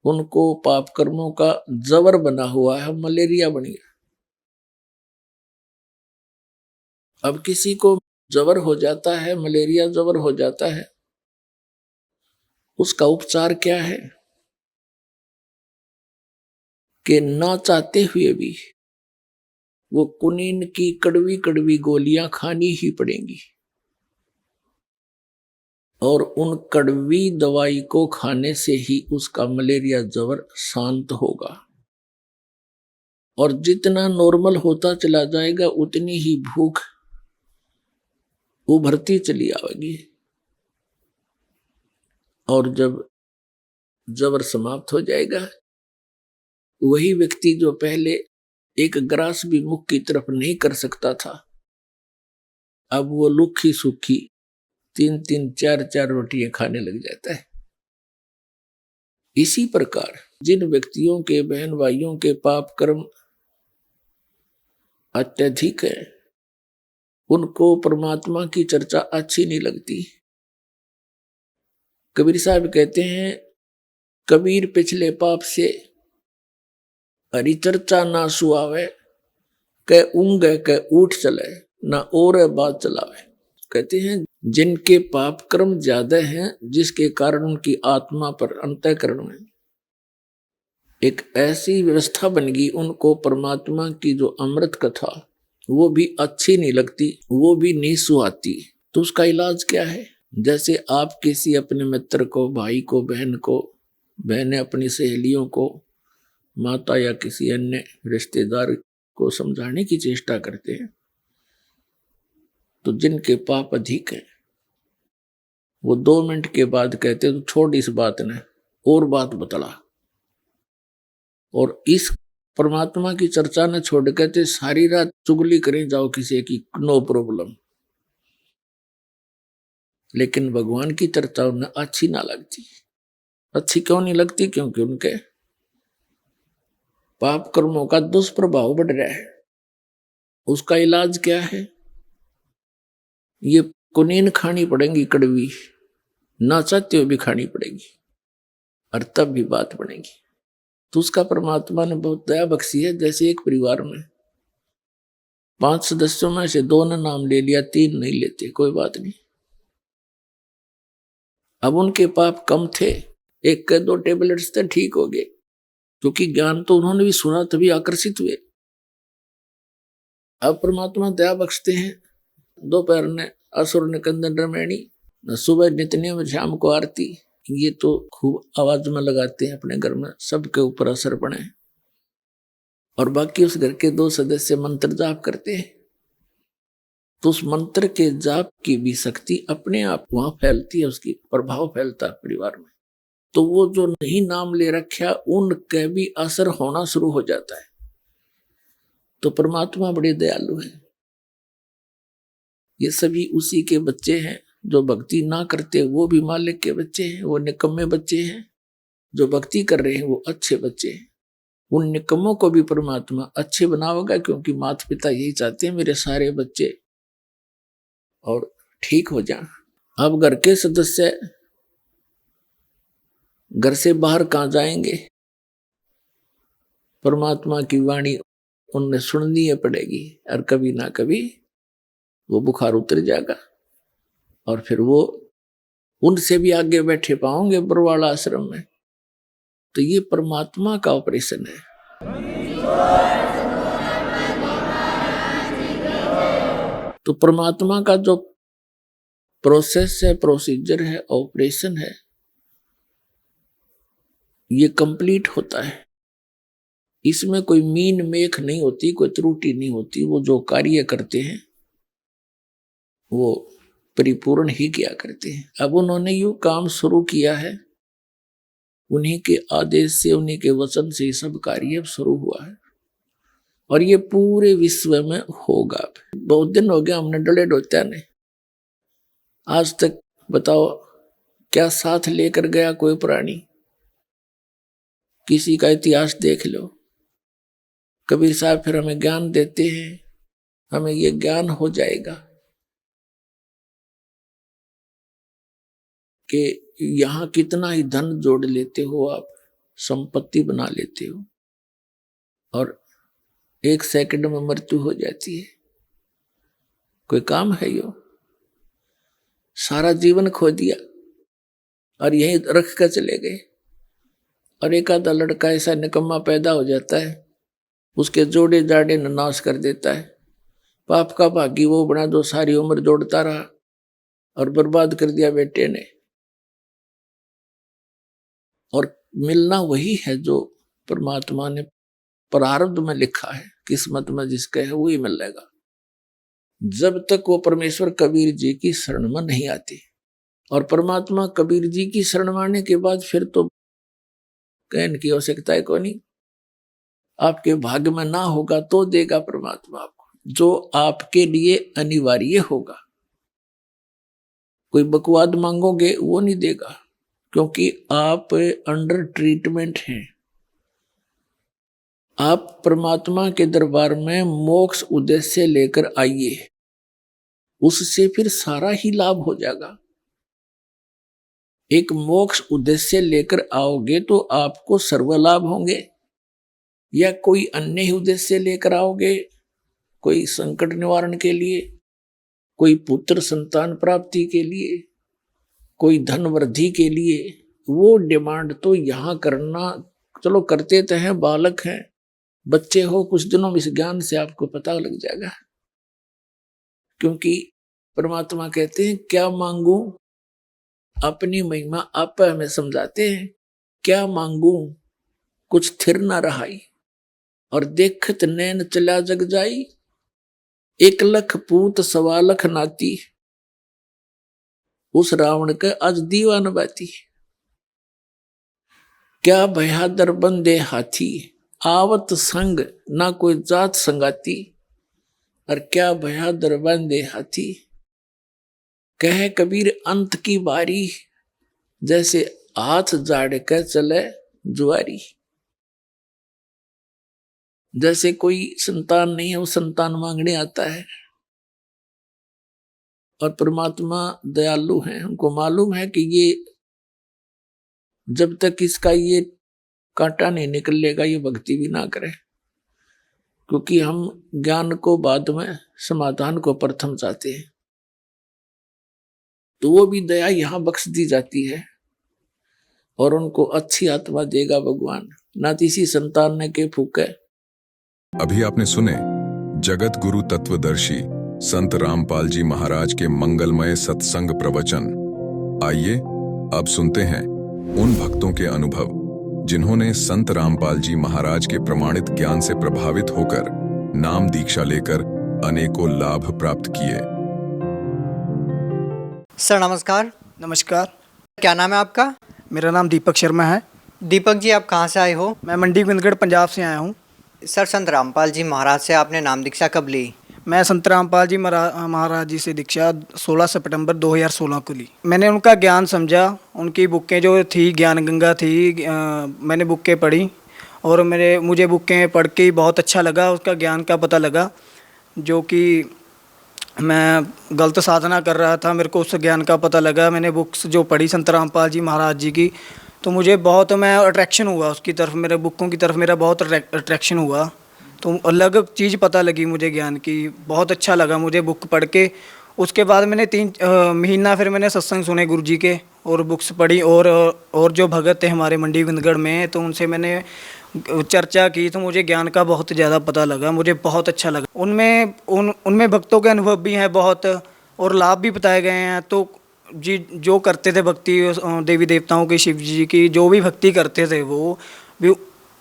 उनको पाप कर्मों का जवर बना हुआ है, मलेरिया बन गया। अब किसी को जवर हो जाता है, मलेरिया जवर हो जाता है, उसका उपचार क्या है कि ना चाहते हुए भी वो कुनीन की कड़वी कड़वी गोलियां खानी ही पड़ेंगी, और उन कड़वी दवाई को खाने से ही उसका मलेरिया जवर शांत होगा। और जितना नॉर्मल होता चला जाएगा उतनी ही भूख उभरती चली आएगी, और जब जबर समाप्त हो जाएगा, वही व्यक्ति जो पहले एक ग्रास भी मुख की तरफ नहीं कर सकता था, अब वो लुखी सुखी 3-3 4-4 रोटियां खाने लग जाता है। इसी प्रकार जिन व्यक्तियों के बहन भाइयों के पाप कर्म अत्यधिक है, उनको परमात्मा की चर्चा अच्छी नहीं लगती। कबीर साहब कहते हैं, कबीर पिछले पाप से हरि चर्चा ना सुआवे, कै ऊंगे कै उठ चले, ना और बात चलावे। कहते हैं जिनके पाप कर्म ज्यादा हैं, जिसके कारण उनकी आत्मा पर अंतःकरण में एक ऐसी व्यवस्था बन गई, उनको परमात्मा की जो अमृत कथा वो भी अच्छी नहीं लगती, वो भी नहीं सुहाती। तो उसका इलाज क्या है? जैसे आप किसी अपने मित्र को, भाई को, बहन को, बहनें अपनी सहेलियों को, माता या किसी अन्य रिश्तेदार को समझाने की चेष्टा करते हैं, तो जिनके पाप अधिक है वो 2 मिनट के बाद कहते हैं तो छोड़ इस बात ने, और बात बतला। और इस परमात्मा की चर्चा ने छोड़ कहते सारी रात चुगली करें जाओ किसी की, नो प्रॉब्लम। लेकिन भगवान की चर्चा उन्हें अच्छी ना लगती। अच्छी क्यों नहीं लगती? क्योंकि उनके पाप कर्मों का दुष्प्रभाव बढ़ रहा है। उसका इलाज क्या है? ये कुनीन खानी पड़ेगी, कड़वी, ना चाहते हुए भी खानी पड़ेगी, और तब भी बात बनेगी। तो उसका परमात्मा ने बहुत दया बख्शी है। जैसे एक परिवार में 5 सदस्यों में से 2 ने नाम ले लिया, 3 नहीं लेते, कोई बात नहीं। अब उनके पाप कम थे, 1 के 2 टेबलेट्स थे, ठीक हो गए, क्योंकि ज्ञान तो उन्होंने भी सुना, तभी आकर्षित हुए। अब परमात्मा दया बख्शते हैं। दोपहर ने असुर निकंदन रमैणी, सुबह नित्य में, शाम को आरती, ये तो खूब आवाज में लगाते हैं अपने घर में, सबके ऊपर असर पड़े। और बाकी उस घर के 2 सदस्य मंत्र जाप करते हैं, तो उस मंत्र के जाप की भी शक्ति अपने आप वहां फैलती है, उसकी प्रभाव फैलता है परिवार में। तो वो जो नहीं नाम ले रखा, उनके भी असर होना शुरू हो जाता है। तो परमात्मा बड़े दयालु है। ये सभी उसी के बच्चे हैं। जो भक्ति ना करते वो भी मालिक के बच्चे हैं, वो निकम्मे बच्चे हैं। जो भक्ति कर रहे हैं वो अच्छे बच्चे हैं। उन निकम्मों को भी परमात्मा अच्छे बनाओगा, क्योंकि माता पिता यही चाहते हैं मेरे सारे बच्चे और ठीक हो जाएं। अब घर के सदस्य घर से बाहर कहाँ जाएंगे? परमात्मा की वाणी उनने सुननी है पड़ेगी, और कभी ना कभी वो बुखार उतर जाएगा और फिर वो उनसे भी आगे बैठे पाओगे बरवाला आश्रम में। तो ये परमात्मा का ऑपरेशन है। तो परमात्मा का जो प्रोसेस है, प्रोसीजर है, ऑपरेशन है, ये कंप्लीट होता है। इसमें कोई मीन मेख नहीं होती, कोई त्रुटि नहीं होती। वो जो कार्य करते हैं वो परिपूर्ण ही किया करते हैं। अब उन्होंने यूं काम शुरू किया है, उन्हीं के आदेश से, उन्हीं के वचन से सब कार्य शुरू हुआ है और ये पूरे विश्व में होगा। बहुत दिन हो गया हमने डले डोत्या ने, आज तक बताओ क्या साथ लेकर गया कोई प्राणी? किसी का इतिहास देख लो। कबीर साहब फिर हमें ज्ञान देते हैं, हमें ये ज्ञान हो जाएगा कि यहां कितना ही धन जोड़ लेते हो आप, संपत्ति बना लेते हो और 1 सेकंड में मृत्यु हो जाती है। कोई काम है यो? सारा जीवन खो दिया और यहीं रख कर चले गए। और एक आधा लड़का ऐसा निकम्मा पैदा हो जाता है, उसके जोड़े जाड़े नाश कर देता है। पाप का भागी वो बना जो सारी उम्र जोड़ता रहा और बर्बाद कर दिया बेटे ने। और मिलना वही है जो परमात्मा ने प्रारब्ध में लिखा है, किस्मत में जिसका है वही मिलेगा। जब तक वो परमेश्वर कबीर जी की शरण में नहीं आते, और परमात्मा कबीर जी की शरण में आने के बाद फिर तो कहने की आवश्यकता है कोई नहीं। आपके भाग्य में ना होगा तो देगा परमात्मा आपको, जो आपके लिए अनिवार्य होगा। कोई बकवाद मांगोगे वो नहीं देगा, क्योंकि आप अंडर ट्रीटमेंट हैं। आप परमात्मा के दरबार में मोक्ष उद्देश्य लेकर आइए, उससे फिर सारा ही लाभ हो जाएगा। एक मोक्ष उद्देश्य लेकर आओगे तो आपको सर्व लाभ होंगे, या कोई अन्य ही उद्देश्य लेकर आओगे, कोई संकट निवारण के लिए, कोई पुत्र संतान प्राप्ति के लिए, कोई धन वृद्धि के लिए, वो डिमांड तो यहाँ करना, चलो करते तो हैं, बालक हैं, बच्चे हो, कुछ दिनों में इस ज्ञान से आपको पता लग जाएगा। क्योंकि परमात्मा कहते हैं क्या मांगू, अपनी महिमा आप हमें समझाते हैं। क्या मांगू कुछ थिर ना रहाई, और देखत नैन चला जग जाई, 1 लख पूत 1.25 लाख नाती, उस रावण के आज दीवान बाती। क्या बहादुर बंदे हाथी, आवत संग ना कोई जात संगाती, और क्या बहादुर बंदे हाथी। कहे कबीर अंत की बारी, जैसे हाथ जाड़ कर चले जुआरी। जैसे कोई संतान नहीं है, वो संतान मांगने आता है, और परमात्मा दयालु है। हमको मालूम है कि ये जब तक इसका ये कांटा नहीं निकलेगा ये भक्ति भी ना करे, क्योंकि हम ज्ञान को बाद में, समाधान को प्रथम चाहते हैं। तो वो भी दया यहाँ बख्श दी जाती है और उनको अच्छी आत्मा देगा भगवान, ना किसी संतान ने के फूके। अभी आपने सुने जगत गुरु तत्वदर्शी संत रामपाल जी महाराज के मंगलमय सत्संग प्रवचन। आइए अब सुनते हैं उन भक्तों के अनुभव जिन्होंने संत रामपाल जी महाराज के प्रमाणित ज्ञान से प्रभावित होकर नाम दीक्षा लेकर अनेकों लाभ प्राप्त किए। सर नमस्कार। नमस्कार। क्या नाम है आपका? मेरा नाम दीपक शर्मा है। दीपक जी, आप कहाँ से आए हो? मैं मंडी गोविंदगढ़ पंजाब से आया हूँ। सर, संत रामपाल जी महाराज से आपने नाम दीक्षा कब ली? मैं संत रामपाल जी महाराज जी से दीक्षा 16 सितंबर 2016 को ली। मैंने उनका ज्ञान समझा, उनकी बुकें जो थी ज्ञान गंगा थी, मैंने बुकें पढ़ी और मुझे बुकें पढ़ के बहुत अच्छा लगा, उसका ज्ञान का पता लगा। जो कि मैं गलत साधना कर रहा था, मेरे को उस ज्ञान का पता लगा। मैंने बुक्स जो पढ़ी संत रामपाल जी महाराज जी की, तो मुझे बहुत मैं अट्रैक्शन हुआ उसकी तरफ, मेरे बुकों की तरफ मेरा बहुत अट्रैक्शन हुआ। तो अलग चीज़ पता लगी मुझे ज्ञान की, बहुत अच्छा लगा मुझे बुक पढ़ के। उसके बाद मैंने 3 महीना फिर मैंने सत्संग सुने गुरु जी के और बुक्स पढ़ी, और जो भगत थे हमारे मंडी बिंदगढ़ में, तो उनसे मैंने चर्चा की, तो मुझे ज्ञान का बहुत ज़्यादा पता लगा, मुझे बहुत अच्छा लगा। उनमें भक्तों के अनुभव भी हैं बहुत, और लाभ भी बताए गए हैं। तो जी जो करते थे भक्ति देवी देवताओं की, शिव जी की जो भी भक्ति करते थे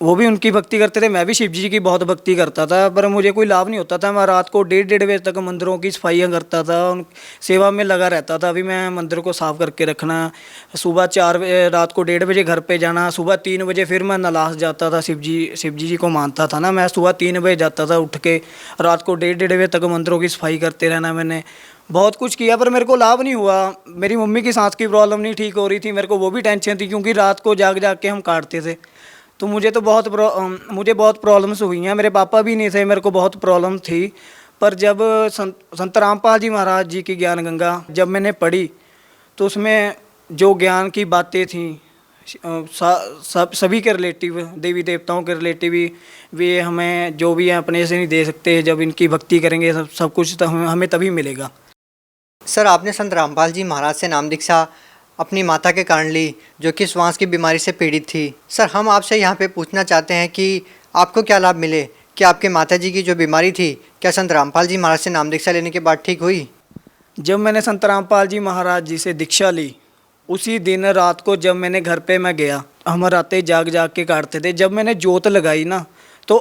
वो भी उनकी भक्ति करते थे। मैं भी शिव जी की बहुत भक्ति करता था, पर मुझे कोई लाभ नहीं होता था। मैं रात को 1:30 बजे तक मंदिरों की सफाइयाँ करता था, उन सेवा में लगा रहता था। अभी मैं मंदिर को साफ़ करके रखना, सुबह 4 बजे रात को 1:30 बजे घर पे जाना, सुबह 3 बजे फिर मैं नलास जाता था। शिव जी को मानता था ना मैं, सुबह 3 बजे जाता था उठ के, रात को 1:30 बजे तक मंदिरों की सफाई करते रहना। मैंने बहुत कुछ किया पर मेरे को लाभ नहीं हुआ। मेरी मम्मी की सांस की प्रॉब्लम नहीं ठीक हो रही थी, मेरे को वो भी टेंशन थी, क्योंकि रात को जाग के हम काटते थे। तो मुझे बहुत प्रॉब्लम्स हुई हैं। मेरे पापा भी नहीं थे, मेरे को बहुत प्रॉब्लम थी। पर जब संत रामपाल जी महाराज जी की ज्ञान गंगा जब मैंने पढ़ी, तो उसमें जो ज्ञान की बातें थी सभी के रिलेटिव, देवी देवताओं के रिलेटिव ही, वे हमें जो भी है अपने से नहीं दे सकते। जब इनकी भक्ति करेंगे सब कुछ तो हमें तभी मिलेगा। सर, आपने संत रामपाल जी महाराज से नाम दीक्षा अपनी माता के कारण ली, जो कि श्वास की बीमारी से पीड़ित थी। सर, हम आपसे यहाँ पे पूछना चाहते हैं कि आपको क्या लाभ मिले? क्या आपके माता जी की जो बीमारी थी, क्या संत रामपाल जी महाराज से नाम दीक्षा लेने के बाद ठीक हुई? जब मैंने संत रामपाल जी महाराज जी से दीक्षा ली, उसी दिन रात को जब मैंने घर पे मैं गया, हम रातें जाग के काटते थे। जब मैंने जोत लगाई ना, तो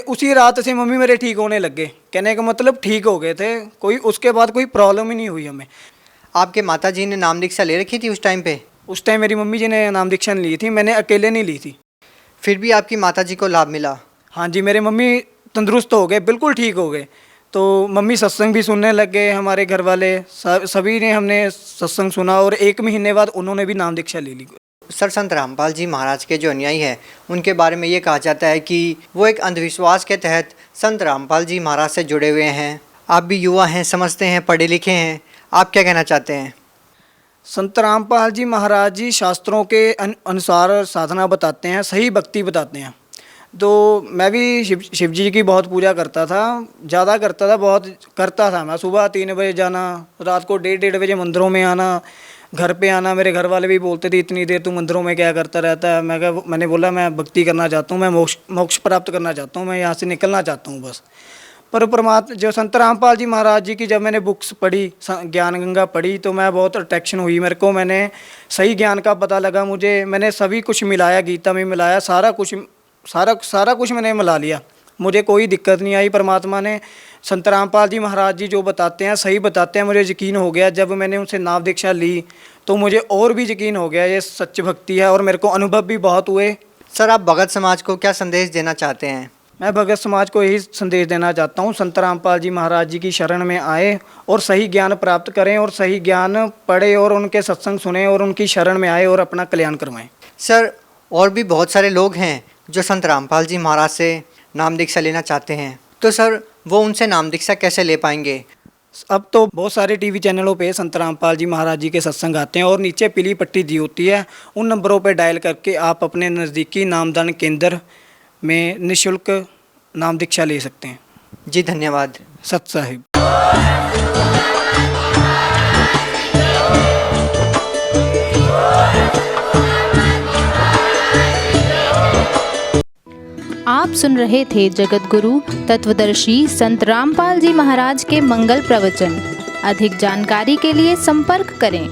उसी रात से मम्मी मेरे ठीक होने लग गए। कहने का मतलब ठीक हो गए थे, उसके बाद कोई प्रॉब्लम ही नहीं हुई हमें। आपके माता जी ने नाम दीक्षा ले रखी थी उस टाइम पे? उस टाइम मेरी मम्मी जी ने नाम दीक्षा ली थी, मैंने अकेले नहीं ली थी। फिर भी आपकी माता जी को लाभ मिला? हाँ जी, मेरे मम्मी तंदुरुस्त हो गए, बिल्कुल ठीक हो गए। तो मम्मी सत्संग भी सुनने लग गए, हमारे घर वाले सभी ने हमने सत्संग सुना, और 1 महीने बाद उन्होंने भी नाम दीक्षा ले ली। सर, संत रामपाल जी महाराज के जो अनुयायी हैं, उनके बारे में ये कहा जाता है कि वो एक अंधविश्वास के तहत संत रामपाल जी महाराज से जुड़े हुए हैं। आप भी युवा हैं, समझते हैं, पढ़े लिखे हैं, आप क्या कहना चाहते हैं? संत रामपाल जी महाराज जी शास्त्रों के अनुसार साधना बताते हैं, सही भक्ति बताते हैं। तो मैं भी शिव जी की बहुत पूजा करता था, ज़्यादा करता था, बहुत करता था। मैं सुबह 3 बजे जाना, रात को 1:30 बजे मंदिरों में आना, घर पे आना। मेरे घर वाले भी बोलते थे इतनी देर तू मंदिरों में क्या करता रहता है। मैंने बोला मैं भक्ति करना चाहता हूँ, मैं मोक्ष प्राप्त करना चाहता हूँ, मैं यहाँ से निकलना चाहता हूँ बस। पर परमात्मा जो संत रामपाल जी महाराज जी की जब मैंने बुक्स पढ़ी, ज्ञान गंगा पढ़ी, तो मैं बहुत अट्रैक्शन हुई मेरे को। मैंने सही ज्ञान का पता लगा मुझे, मैंने सभी कुछ मिलाया, गीता में मिलाया, सारा कुछ मैंने मिला लिया। मुझे कोई दिक्कत नहीं आई। परमात्मा ने संत रामपाल जी महाराज जी जो बताते हैं सही बताते हैं, मुझे यकीन हो गया। जब मैंने उनसे नाम दीक्षा ली तो मुझे और भी यकीन हो गया ये सच्ची भक्ति है, और मेरे को अनुभव भी बहुत हुए। सर, आप भगत समाज को क्या संदेश देना चाहते हैं? मैं भगत समाज को यही संदेश देना चाहता हूँ, संत रामपाल जी महाराज जी की शरण में आए और सही ज्ञान प्राप्त करें, और सही ज्ञान पढ़े, और उनके सत्संग सुने, और उनकी शरण में आए और अपना कल्याण करवाएं। सर, और भी बहुत सारे लोग हैं जो संत रामपाल जी महाराज से नाम दीक्षा लेना चाहते हैं, तो सर वो उनसे नाम दीक्षा कैसे ले पाएंगे? अब तो बहुत सारे टीवी चैनलों पे संत रामपाल जी महाराज जी के सत्संग आते हैं, और नीचे पीली पट्टी दी होती है, उन नंबरों पे डायल करके आप अपने नज़दीकी नामदान केंद्र में निःशुल्क नाम दीक्षा ले सकते हैं। जी धन्यवाद। सत साहिब। आप सुन रहे थे जगत गुरु तत्वदर्शी संत रामपाल जी महाराज के मंगल प्रवचन। अधिक जानकारी के लिए संपर्क करें